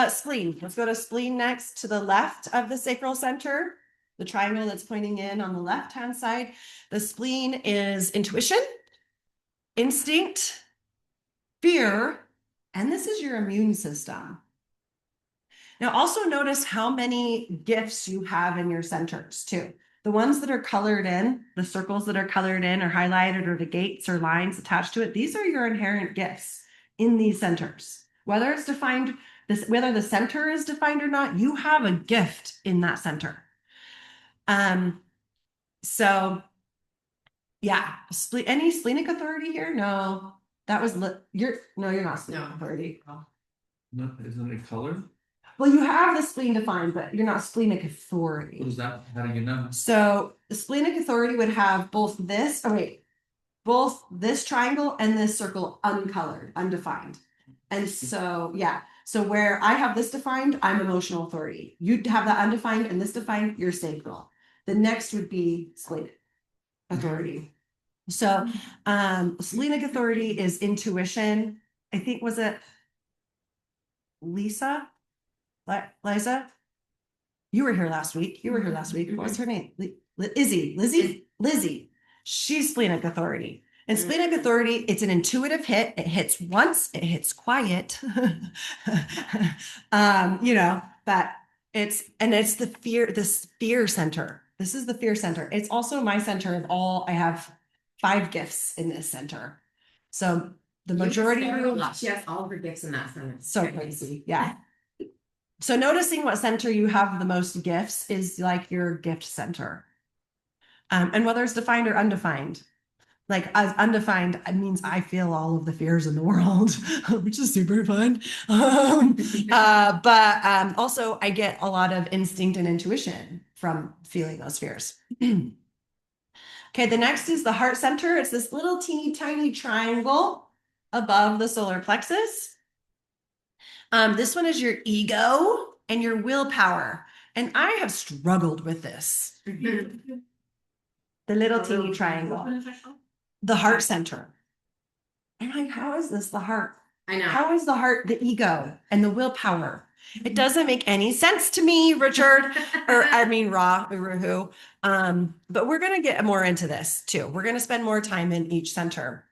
Spleen. Let's go to spleen next, to the left of the sacral center. The triangle that's pointing in on the left-hand side. The spleen is intuition, instinct, fear, and this is your immune system. Now also notice how many gifts you have in your centers too. The ones that are colored in, the circles that are colored in or highlighted, or the gates or lines attached to it, these are your inherent gifts in these centers. Whether it's defined, whether the center is defined or not, you have a gift in that center. So yeah, any splenic authority here? No, that was you're not splenic authority.
No, isn't it colored?
Well, you have the spleen defined, but you're not splenic authority.
What is that? How do you know?
So the splenic authority would have both this triangle and this circle uncolored, undefined. And so, so where I have this defined, I'm emotional authority. You'd have that undefined and this defined, you're sacral. The next would be splenic authority. So splenic authority is intuition. I think, was it Liza? You were here last week. What was her name? Lizzie. She's splenic authority. And splenic authority, it's an intuitive hit. It hits once, it hits quiet. But It's the fear center. This is the fear center. It's also my center of all. I have 5 gifts in this center. So the majority of
She has all her gifts in that sentence.
so crazy. Yeah. So noticing what center you have the most gifts is like your gift center. And whether it's defined or undefined. Like as undefined means I feel all of the fears in the world, which is super fun. But also I get a lot of instinct and intuition from feeling those fears. Okay, the next is the heart center. It's this little teeny tiny triangle above the solar plexus. This one is your ego and your willpower. And I have struggled with this. The little teeny triangle. The heart center. I'm like, how is this the heart?
I know.
How is the heart the ego and the willpower? It doesn't make any sense to me, Richard, or I mean, Ruhu. But we're going to get more into this too. We're going to spend more time in each center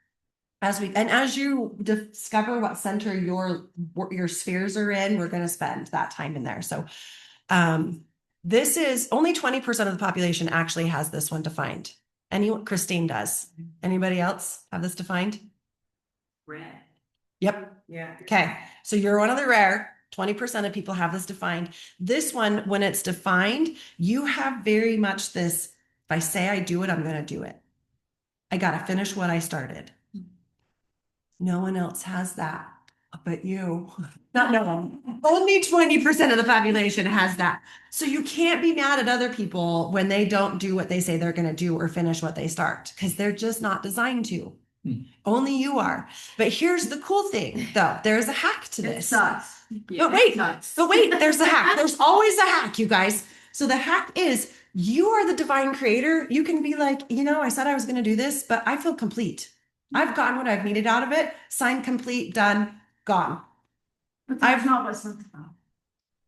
as you discover what center your spheres are in, we're going to spend that time in there. So, this is only 20% of the population actually has this one defined. Christine does. Anybody else have this defined?
Red.
Yep.
Yeah.
Okay. So you're one of the rare. 20% of people have this defined. This one, when it's defined, you have very much this, if I say I do it, I'm going to do it. I got to finish what I started. No one else has that but you. Not no one. Only 20% of the population has that. So you can't be mad at other people when they don't do what they say they're going to do or finish what they start because they're just not designed to. Only you are. But here's the cool thing, though. There's a hack to this.
Sucks.
But wait, there's a hack. There's always a hack, you guys. So the hack is you are the divine creator. You can be like, I said I was going to do this, but I feel complete. I've gotten what I've needed out of it. Signed, complete, done, gone.
But that's not what sucks about.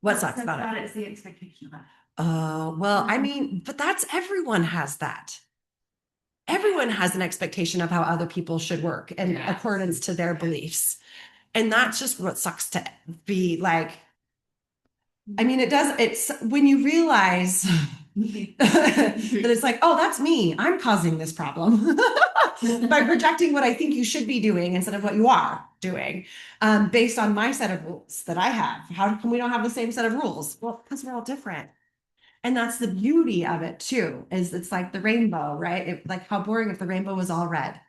What sucks about it?
It's the expectation of that.
Well, I mean, but everyone has that. Everyone has an expectation of how other people should work in accordance to their beliefs. And that's just what sucks to be like. I mean, it's when you realize that it's like, oh, that's me. I'm causing this problem by projecting what I think you should be doing instead of what you are doing, based on my set of rules that I have. How come we don't have the same set of rules? Well, because we're all different. And that's the beauty of it too, is it's like the rainbow, right? Like how boring if the rainbow was all red.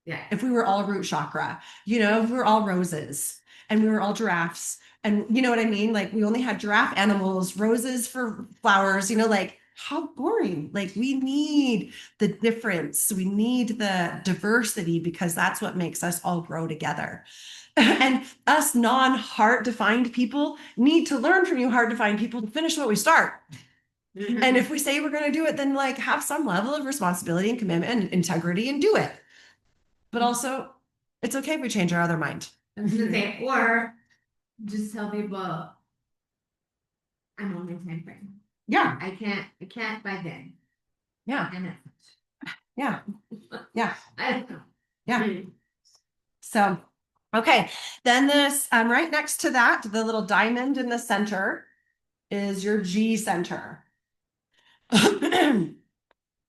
Yeah.
If we were all root chakra, if we were all roses and we were all giraffes and you know what I mean? Like we only had giraffe animals, roses for flowers, like how boring. Like we need the difference. We need the diversity because that's what makes us all grow together. And us non-heart defined people need to learn from you heart defined people to finish what we start. And if we say we're going to do it, then like have some level of responsibility and commitment and integrity and do it. But also it's okay if we change our other mind.
I was gonna say, or just tell people I'm on my time frame.
Yeah.
I can't by then.
Yeah.
And
Yeah. Yeah.
I don't know.
Yeah. So, okay. Then this, right next to that, the little diamond in the center is your G center.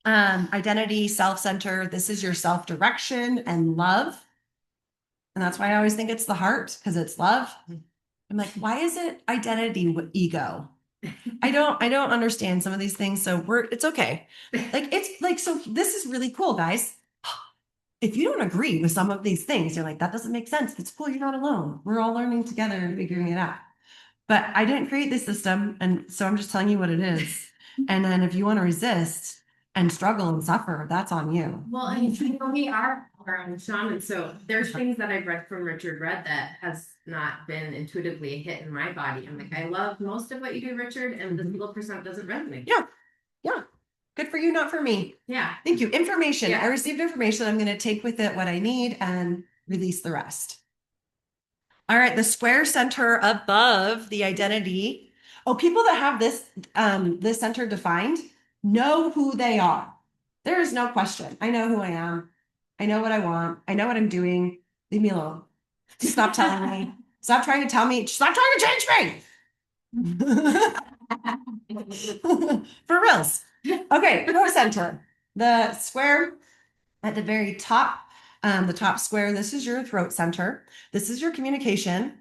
Identity, self-center. This is your self-direction and love. And that's why I always think it's the heart because it's love. I'm like, why is it identity with ego? I don't understand some of these things. So it's okay. Like, it's like, so this is really cool, guys. If you don't agree with some of these things, you're like, that doesn't make sense. It's cool. You're not alone. We're all learning together and figuring it out. But I didn't create this system. And so I'm just telling you what it is. And then if you want to resist and struggle and suffer, that's on you.
Well, and we are our own shamans, so there's things that I've read from Richard Rudd that has not been intuitively a hit in my body. I'm like, I love most of what you do, Richard, and this little percent doesn't resonate.
Yeah. Yeah. Good for you, not for me.
Yeah.
Thank you. Information.
Yeah.
I received information. I'm going to take with it what I need and release the rest. All right. The square center above the identity. Oh, people that have this center defined know who they are. There is no question. I know who I am. I know what I want. I know what I'm doing. Leave me alone. Stop telling me. Stop trying to tell me. Stop trying to change me. For reals. Okay, throat center. The square at the very top, the top square, this is your throat center. This is your communication,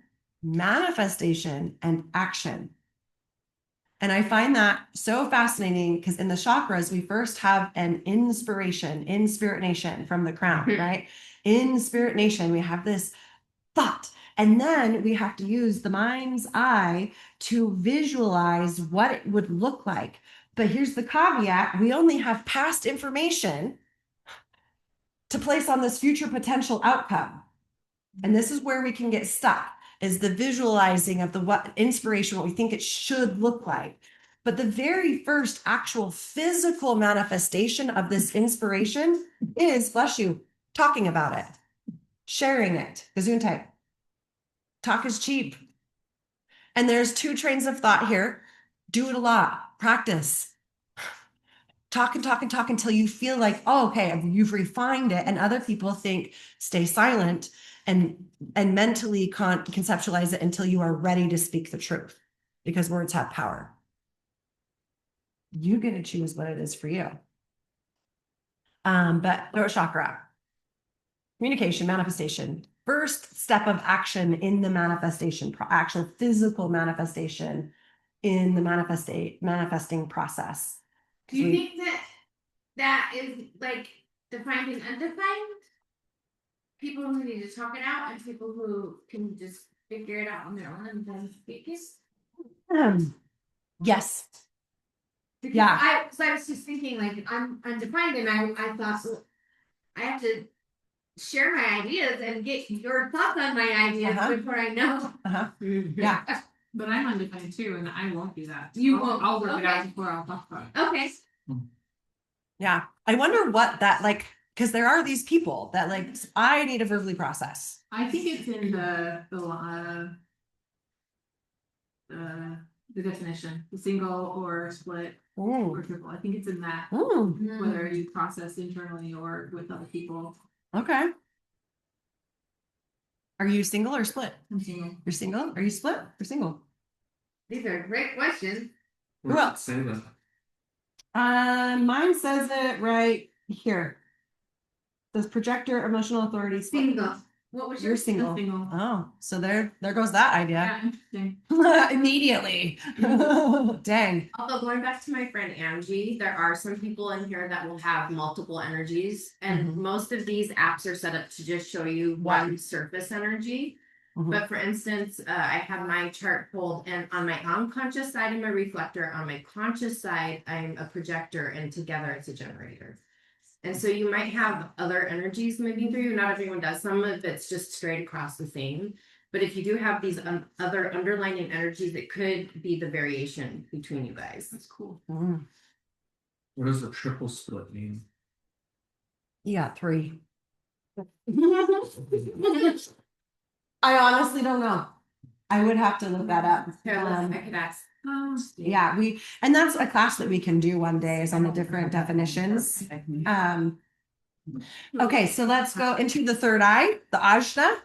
manifestation, and action. And I find that so fascinating because in the chakras, we first have an inspiration in Spirit Nation from the crown, right? In Spirit Nation, we have this thought. And then we have to use the mind's eye to visualize what it would look like. But here's the caveat, we only have past information to place on this future potential outcome. And this is where we can get stuck, is the visualizing of the what inspiration, what we think it should look like. But the very first actual physical manifestation of this inspiration is, bless you, talking about it, sharing it, Gesundheit. Talk is cheap. And there's two trains of thought here. Do it a lot, practice. Talk and talk and talk until you feel like, oh, okay, you've refined it. And other people think stay silent and mentally conceptualize it until you are ready to speak the truth, because words have power. You get to choose what it is for you. But throat chakra, communication, manifestation, first step of action in the manifestation, actual physical manifestation in the manifesting process.
Do you think that that is like defined and undefined? People who need to talk it out and people who can just figure it out on their own and then speak it?
Yes.
Because
Yeah.
I was just thinking like I'm undefined and I thought, well, I have to share my ideas and get your thoughts on my ideas before I know.
Yeah.
But I'm undefined too, and I won't do that.
You won't.
I'll work it out
Okay.
before I'll talk about it.
Okay.
Yeah. I wonder what that like, because there are these people that like, I need to verbally process.
I think it's in the definition, the single or split or triple. I think it's in that, whether you process internally or with other people.
Okay. Are you single or split?
I'm single.
You're single? Are you split or single?
These are great questions.
Where
Well-
does it say that?
Mine says it right here. Says projector, emotional authority, split.
Single. What was
You're
your
single.
Single.
Oh, so there goes that idea.
Yeah, interesting.
Immediately. Dang.
Although going back to my friend Angie, there are some people in here that will have multiple energies, and most of these apps are set up to just show you one surface energy.
Mhm.
But for instance, I have my chart pulled, and on my unconscious side, I'm a reflector. On my conscious side, I'm a projector, and together it's a generator. And so you might have other energies moving through you. Not everyone does. Some of it's just straight across the same. But if you do have these other underlying energies, it could be the variation between you guys.
That's cool.
Mm.
What does a triple split mean?
You got 3. I honestly don't know. I would have to look that up.
Here, listen, I could ask.
Yeah, and that's a class that we can do one day, is on the different definitions. Okay, so let's go into the third eye, the ajna,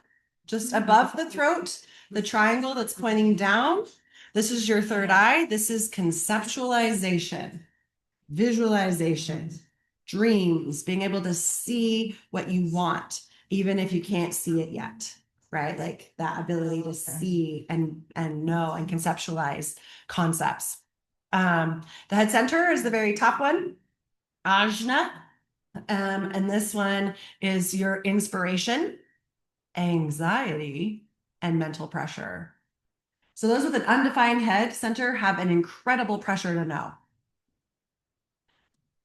just above the throat, the triangle that's pointing down. This is your third eye. This is conceptualization, visualization, dreams, being able to see what you want, even if you can't see it yet. Right? Like that ability to see and know and conceptualize concepts. The head center is the very top one, ajna. And this one is your inspiration, anxiety, and mental pressure. So those with an undefined head center have an incredible pressure to know.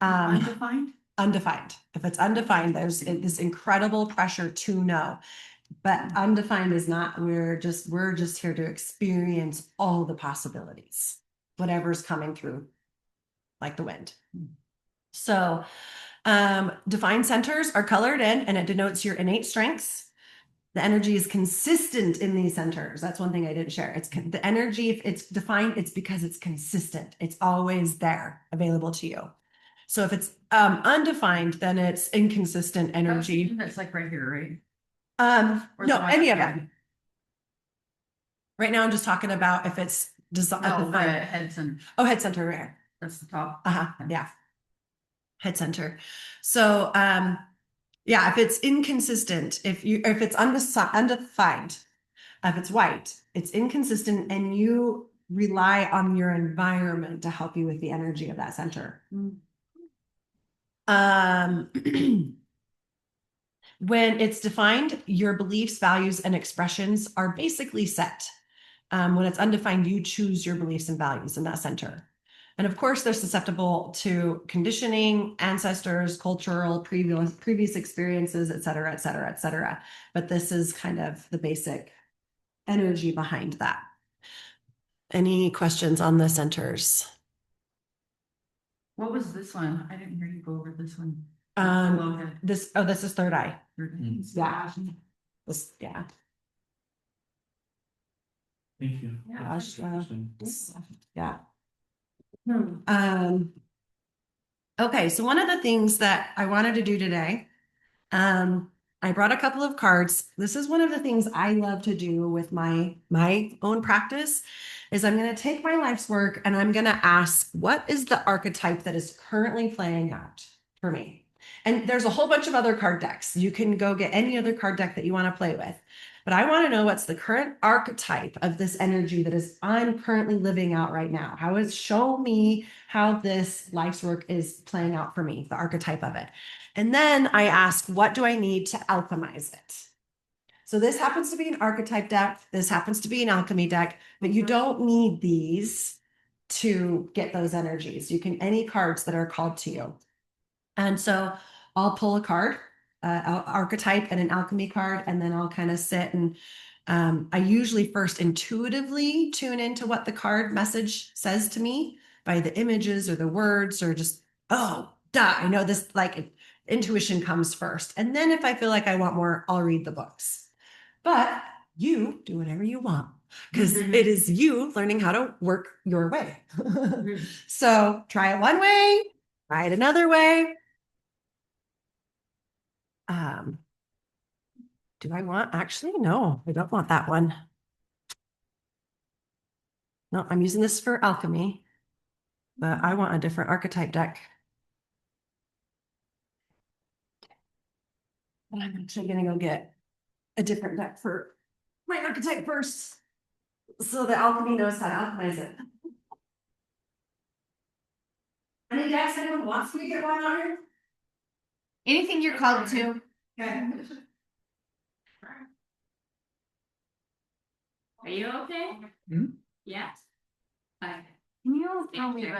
Undefined?
Undefined. If it's undefined, there's this incredible pressure to know. But undefined is not, we're just here to experience all the possibilities, whatever's coming through like the wind. So defined centers are colored in, and it denotes your innate strengths. The energy is consistent in these centers. That's one thing I didn't share. It's the energy, if it's defined, it's because it's consistent. It's always there, available to you. So if it's undefined, then it's inconsistent energy.
That's like right here, right? Or
No,
the one
any
up
of
here?
them. Right now, I'm just talking about if it's design.
No, the head center,
Oh, head center, right.
that's the top.
Yeah. Head center. So, yeah, if it's inconsistent, if it's undefined, if it's white, it's inconsistent, and you rely on your environment to help you with the energy of that center. When it's defined, your beliefs, values, and expressions are basically set. When it's undefined, you choose your beliefs and values in that center. And of course, they're susceptible to conditioning, ancestors, cultural, previous experiences, et cetera, et cetera, et cetera. But this is kind of the basic energy behind that. Any questions on the centers?
What was this one? I didn't hear you go over this one.
This is third eye.
Yeah.
Yeah.
Thank you.
Gosh, yeah. Okay, so one of the things that I wanted to do today, I brought a couple of cards. This is one of the things I love to do with my own practice is I'm going to take my life's work and I'm going to ask, what is the archetype that is currently playing out for me? And there's a whole bunch of other card decks. You can go get any other card deck that you want to play with. But I want to know what's the current archetype of this energy that is I'm currently living out right now. Show me how this life's work is playing out for me, the archetype of it. And then I ask, what do I need to alchemize it? So this happens to be an archetype deck. This happens to be an alchemy deck, but you don't need these to get those energies. You can any cards that are called to you. And so I'll pull a card, archetype and an alchemy card, and then I'll kind of sit and I usually first intuitively tune into what the card message says to me by the images or the words or just, oh, duh, I know this, like intuition comes first. And then if I feel like I want more, I'll read the books. But you do whatever you want because it is you learning how to work your way. So try it one way, try it another way. Do I want, actually, no, I don't want that one. No, I'm using this for alchemy, but I want a different archetype deck. But I'm actually gonna go get a different deck for my archetype first. So the alchemy knows how to alchemize it. Any decks anyone wants me to get one on here?
Anything you're called to.
Okay.
Are you okay?
Hmm?
Yes. Okay.
Can you tell me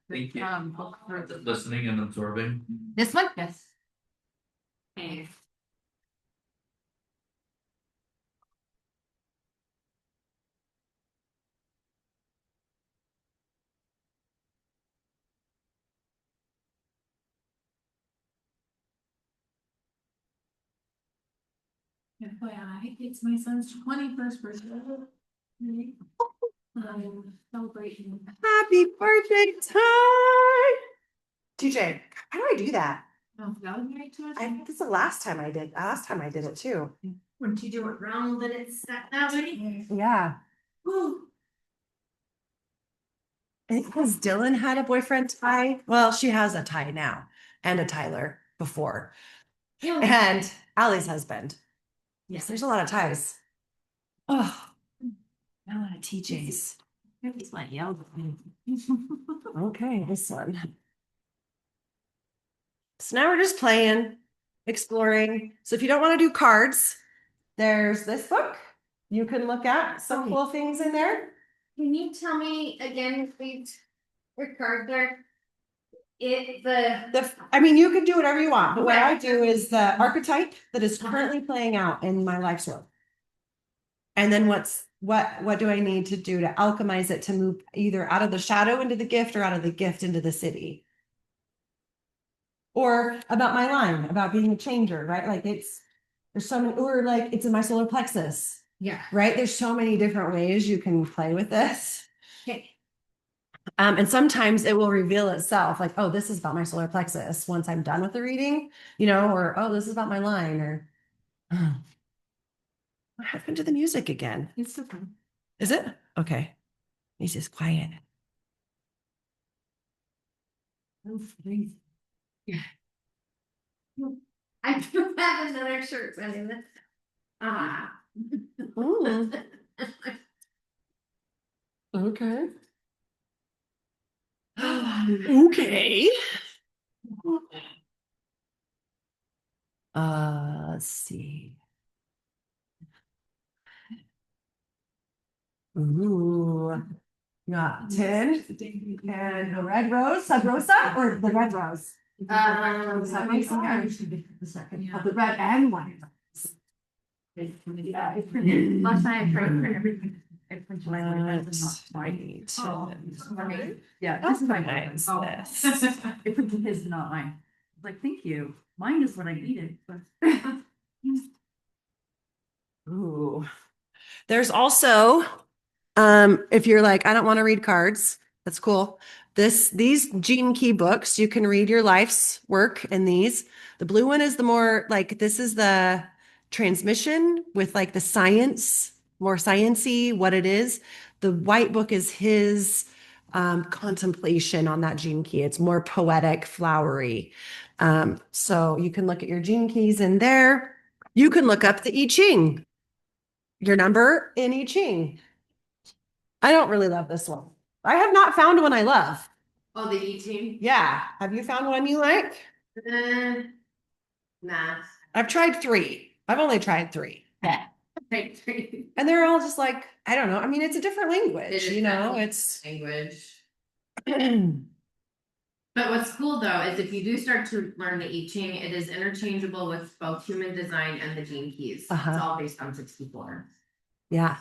Thank you.
book for the
Listening and absorbing.
This one?
Yes. Okay. FYI, it's my son's 21st birthday. Celebration.
Happy birthday, Ty! TJ, how do I do that?
Oh, that was married to us?
I think this is the last time I did it too.
Wouldn't you do it round, then it's set that way?
Yeah.
Woo.
Because Dylan had a boyfriend, Ty. Well, she has a Ty now and a Tyler before. And Allie's husband. Yes, there's a lot of ties. Oh, a lot of TJs.
It's my yellow.
Okay, this one. So now we're just playing, exploring. So if you don't want to do cards, there's this book. You can look at some cool things in there.
Can you tell me again, please, your card there? You
You can do whatever you want, but what I do is the archetype that is currently playing out in my life's work. And then what do I need to do to alchemize it to move either out of the shadow into the gift or out of the gift into the city? Or about my line, about being a changer, right? Like there's so many, or like it's in my solar plexus.
Yeah.
Right? There's so many different ways you can play with this.
Okay.
And sometimes it will reveal itself like, oh, this is about my solar plexus once I'm done with the reading, or, oh, this is about my line or, oh, what happened to the music again?
It's so fun.
Is it? Okay. He's just quiet.
I do have another shirt, so I mean, ah.
Ooh. Okay. Okay. Let's see. Ooh. Got 10 and a red rose, sub rosa, or the red rose? Sub rosa, I usually get the second, of the red and white. Yeah, it's pretty.
Last night I tried for everything.
Yeah,
How
this is my
nice
one.
this.
It printed his, not mine. Like, thank you. Mine is what I needed, but.
Ooh. There's also, if you're like, I don't want to read cards, that's cool. These Gene Key books, you can read your life's work in these. The blue one is the more like, this is the transmission with like the science, more sciency, what it is. The white book is his contemplation on that Gene Key. It's more poetic, flowery. So you can look at your Gene Keys in there. You can look up the I Ching, your number in I Ching. I don't really love this one. I have not found one I love.
Oh, the eating?
Yeah. Have you found one you like?
Nah.
I've tried 3. I've only tried 3.
Right, right.
And they're all just like, I don't know. I mean, it's a different language,
It is
you know,
definitely
it's.
Language. But what's cool though is if you do start to learn the I Ching, it is interchangeable with both human design and the Gene Keys.
Uh-huh.
It's all based on 64.
Yeah.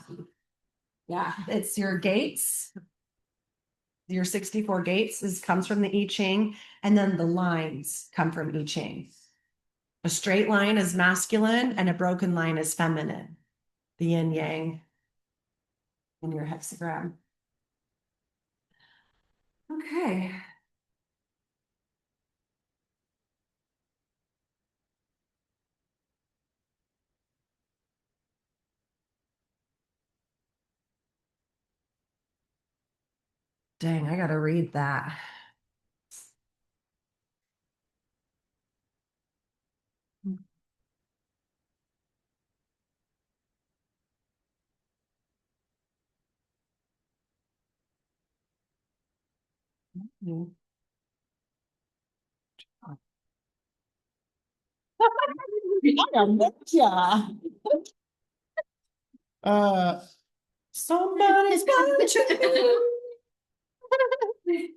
Yeah. It's your gates. Your 64 gates comes from the I Ching, and then the lines come from I Ching. A straight line is masculine and a broken line is feminine. The yin yang in your hexagram. Okay. Dang, I gotta read that. Mm. Yeah. Somebody's watching me.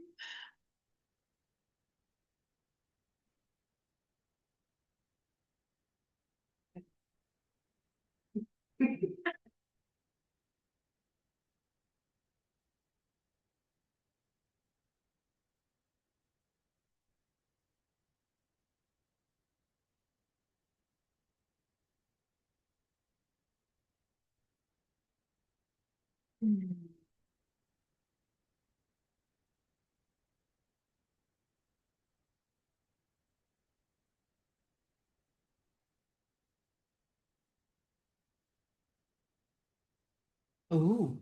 Ooh.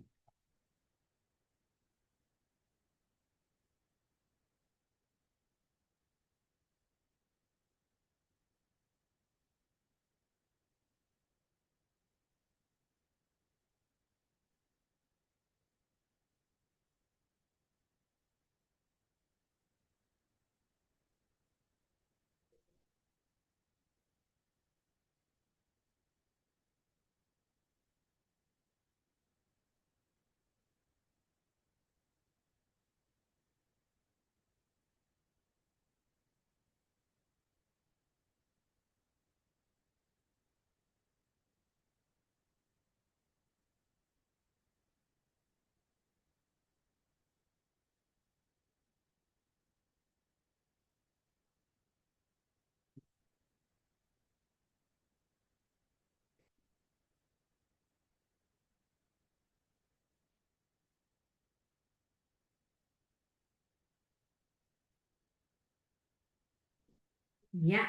Yeah.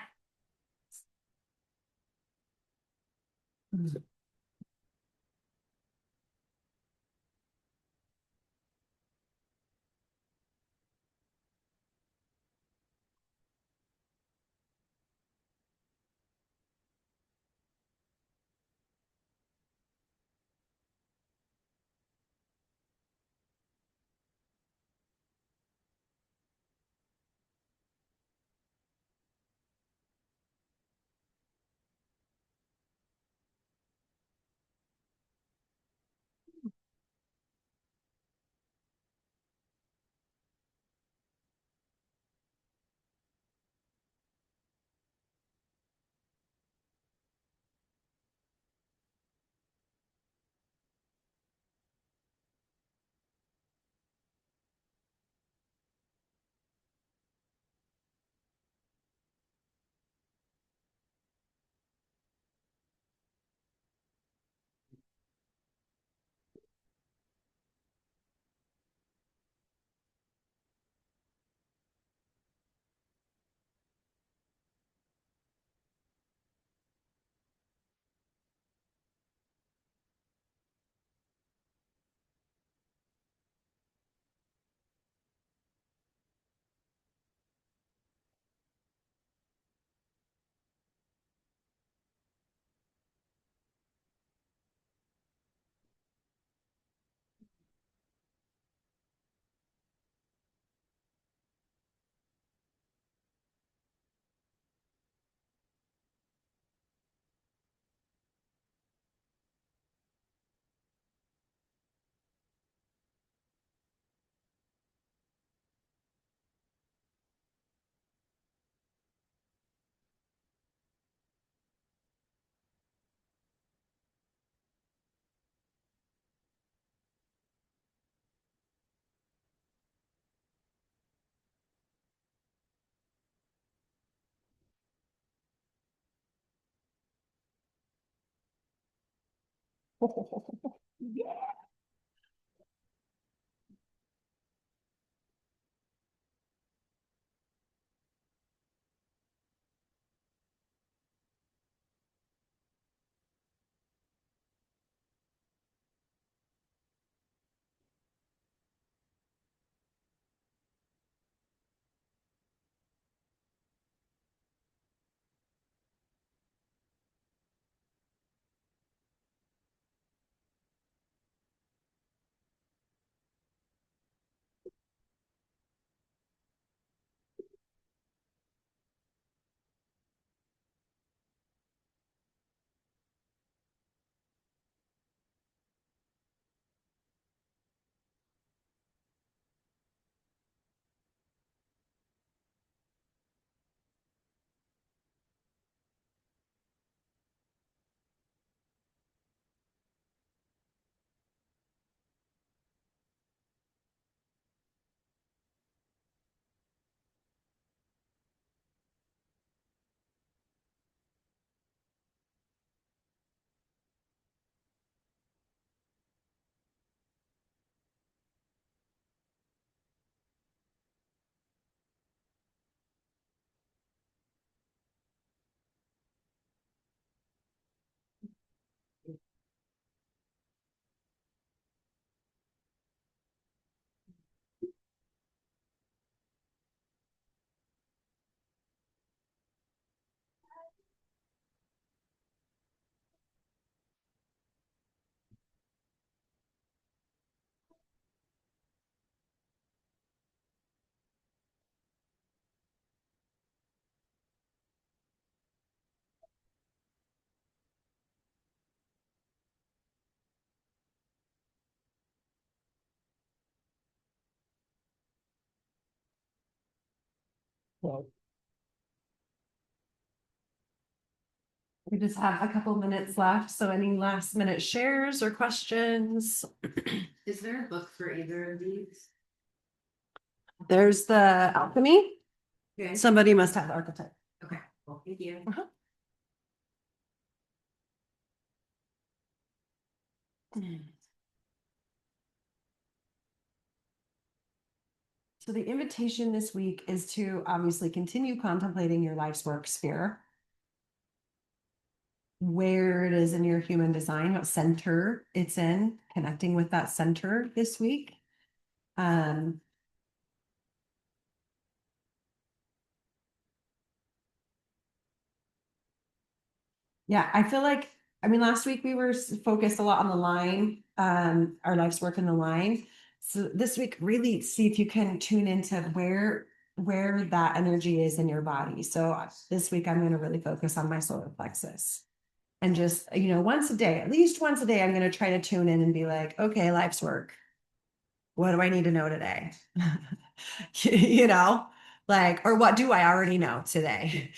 We just have a couple minutes left, so any last minute shares or questions?
Is there a book for either of these?
There's the alchemy.
Okay.
Somebody must have the archetype.
Okay, well, thank you. So the invitation this week is to obviously continue contemplating your life's work sphere, where it is in your human design, what center it's in, connecting with that center this week. Yeah, I feel like, I mean, last week we were focused a lot on the line, our life's work in the line. So this week, really see if you can tune into where that energy is in your body. So this week, I'm going to really focus on my solar plexus. And just, once a day, at least once a day, I'm going to try to tune in and be like, okay, life's work. What do I need to know today? Or what do I already know today?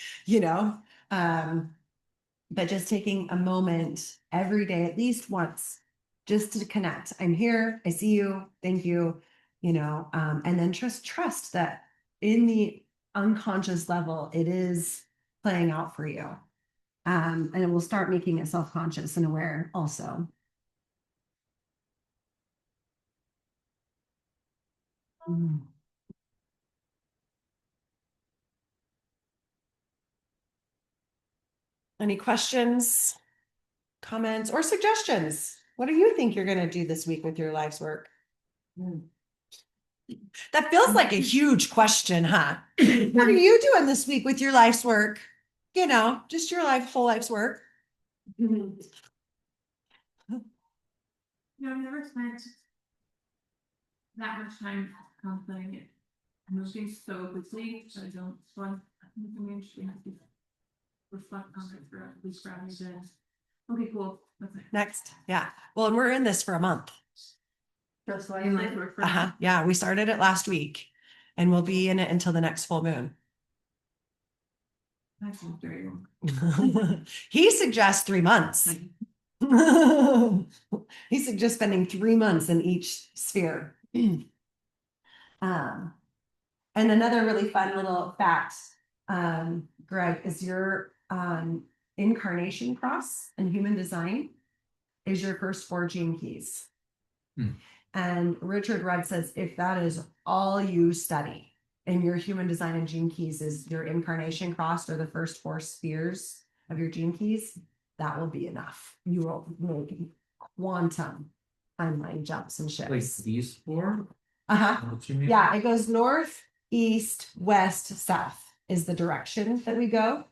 But just taking a moment every day, at least once, just to connect. I'm here. I see you. Thank you. And then just trust that in the unconscious level, it is playing out for you. And it will start making it self-conscious and aware also. Any questions, comments, or suggestions? What do you think you're going to do this week with your life's work? That feels like a huge question, huh? What are you doing this week with your life's work? Just your whole life's work.
No, I've never spent that much time contemplating it. I'm moving so quickly, so I don't. So I think I'm interested to reflect on it for at least rather than. Okay, cool. That's it.
Next. Yeah. Well, and we're in this for a month.
Just like.
In life work for
Uh-huh. Yeah. We started it last week and we'll be in it until the next full moon.
That seems very long.
He suggests 3 months. He suggests spending 3 months in each sphere. And another really fun little fact, Greg, is your incarnation cross in human design is your first 4 gene keys.
Hmm.
And Richard Rudd says if that is all you study in your human design and gene keys is your incarnation cross or the first 4 spheres of your gene keys, that will be enough. You will make quantum timeline jumps and
Like
shifts.
these 4?
Uh-huh.
What you mean?
Yeah, it goes north, east, west, south is the direction that we go.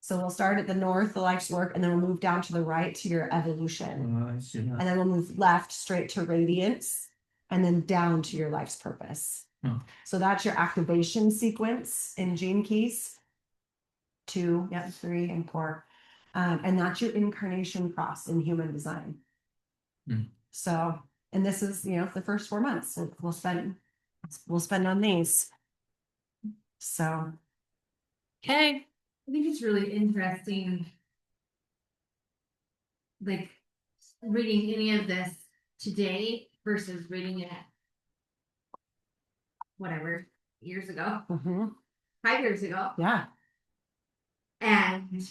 So we'll start at the north, the life's work, and then we'll move down to the right to your evolution.
I see.
And then we'll move left straight to radiance and then down to your life's purpose.
Hmm.
So that's your activation sequence in gene keys. 2, 3, and 4. And that's your incarnation cross in human design.
Hmm.
So, and this is, the first 4 months we'll spend on these. So, okay.
I think it's really interesting, like reading any of this today versus reading it whatever years ago,
Mhm.
5 years ago,
Yeah.
and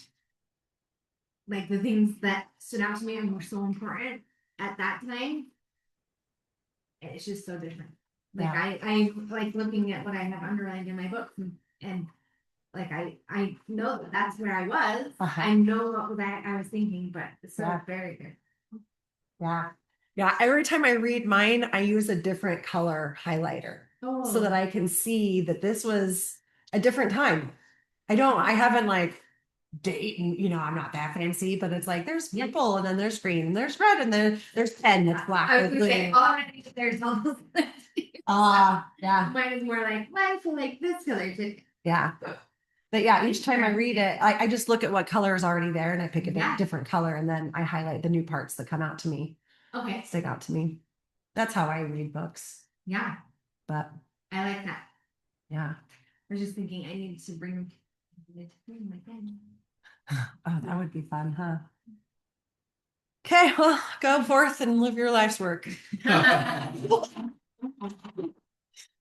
like the things that stood out to me and were so important at that time. It's just so different. Like
Yeah.
I like looking at what I have underlined in my book, and like I know that that's where I was.
Uh-huh.
I know what that I was thinking, but it's so
Yeah.
very good.
Yeah. Yeah. Every time I read mine, I use a different color highlighter so that I can see that this was a different time. I haven't like date and I'm not that fancy, but it's like there's purple and then there's green and there's red and then there's pen that's black.
I was
with
gonna say
green.
already there's all those.
Yeah.
Mine is more like, well, I feel like this color should.
Yeah. But yeah, each time I read it, I just look at what color is already there and I pick a
Yeah.
different color and then I highlight the new parts that come out to me,
Okay.
stick out to me. That's how I read books.
Yeah,
But
I like that.
yeah.
I was just thinking I need to bring my pen.
Oh, that would be fun, huh? Okay, well, go forth and live your life's work.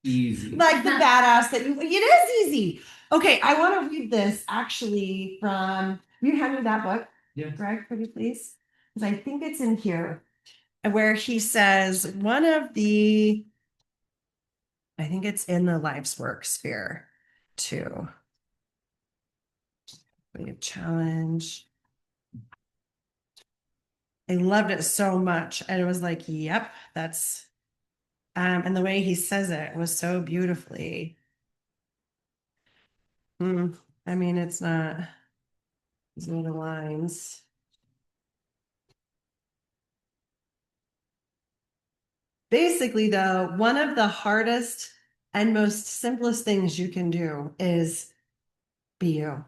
Easy.
Like the badass that it is easy. Okay, I want to read this actually from, will you hand me that book,
Yeah.
Greg, pretty please? Because I think it's in here where he says I think it's in the life's work sphere too. A challenge. I loved it so much. And it was like, yep, that's and the way he says it was so beautifully. I mean, it's not these are the lines. Basically, though, one of the hardest and most simplest things you can do is be you.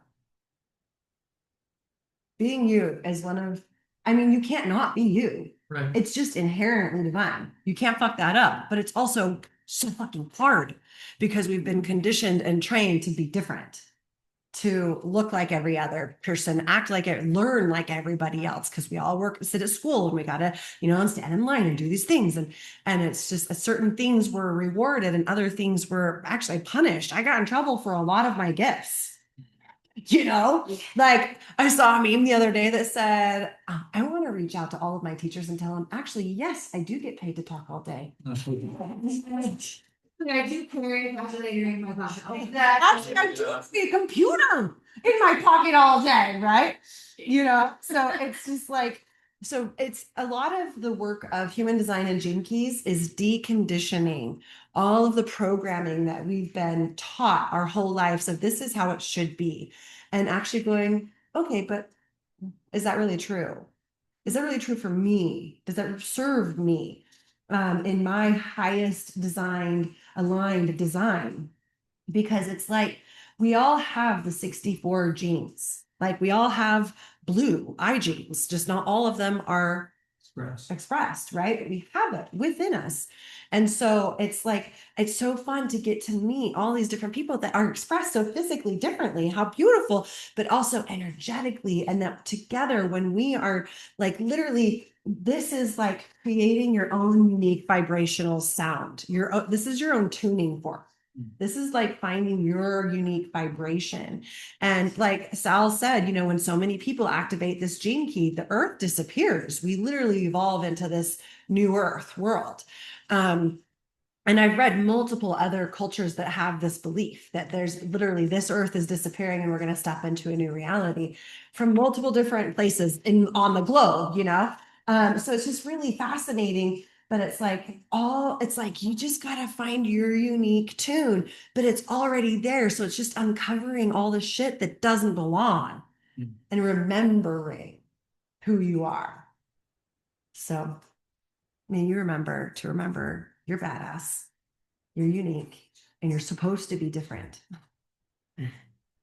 Being you is you can't not be you.
Right.
It's just inherently divine. You can't fuck that up, but it's also so fucking hard because we've been conditioned and trained to be different, to look like every other person, act like it, learn like everybody else, because we all sit at school and we gotta, and stand in line and do these things. And it's just certain things were rewarded and other things were actually punished. I got in trouble for a lot of my gifts. Like I saw a meme the other day that said, I want to reach out to all of my teachers and tell them, actually, yes, I do get paid to talk all day.
I do carry a calculator in my pocket.
Actually, I do see a computer in my pocket all day, right? So it's just like, so it's a lot of the work of human design and gene keys is deconditioning all of the programming that we've been taught our whole lives of this is how it should be. And actually going, okay, but is that really true? Is that really true for me? Does that serve me in my highest aligned design? Because it's like we all have the 64 genes. Like we all have blue eye genes, just not all of them are expressed, right? But we have it within us. And so it's like, it's so fun to get to meet all these different people that are expressed so physically differently, how beautiful, but also energetically. And that together, when we are like literally, this is like creating your own unique vibrational sound. This is your own tuning fork. This is like finding your unique vibration. And like Sal said, you know, when so many people activate this gene key, the earth disappears. We literally evolve into this new earth world. And I've read multiple other cultures that have this belief that there's literally this earth is disappearing and we're going to step into a new reality from multiple different places on the globe, you know? So it's just really fascinating. But it's like you just got to find your unique tune, but it's already there. So it's just uncovering all the shit that doesn't belong and remembering who you are. So, I mean, you remember you're badass. You're unique and you're supposed to be different.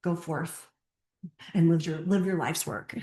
Go forth and live your life's work.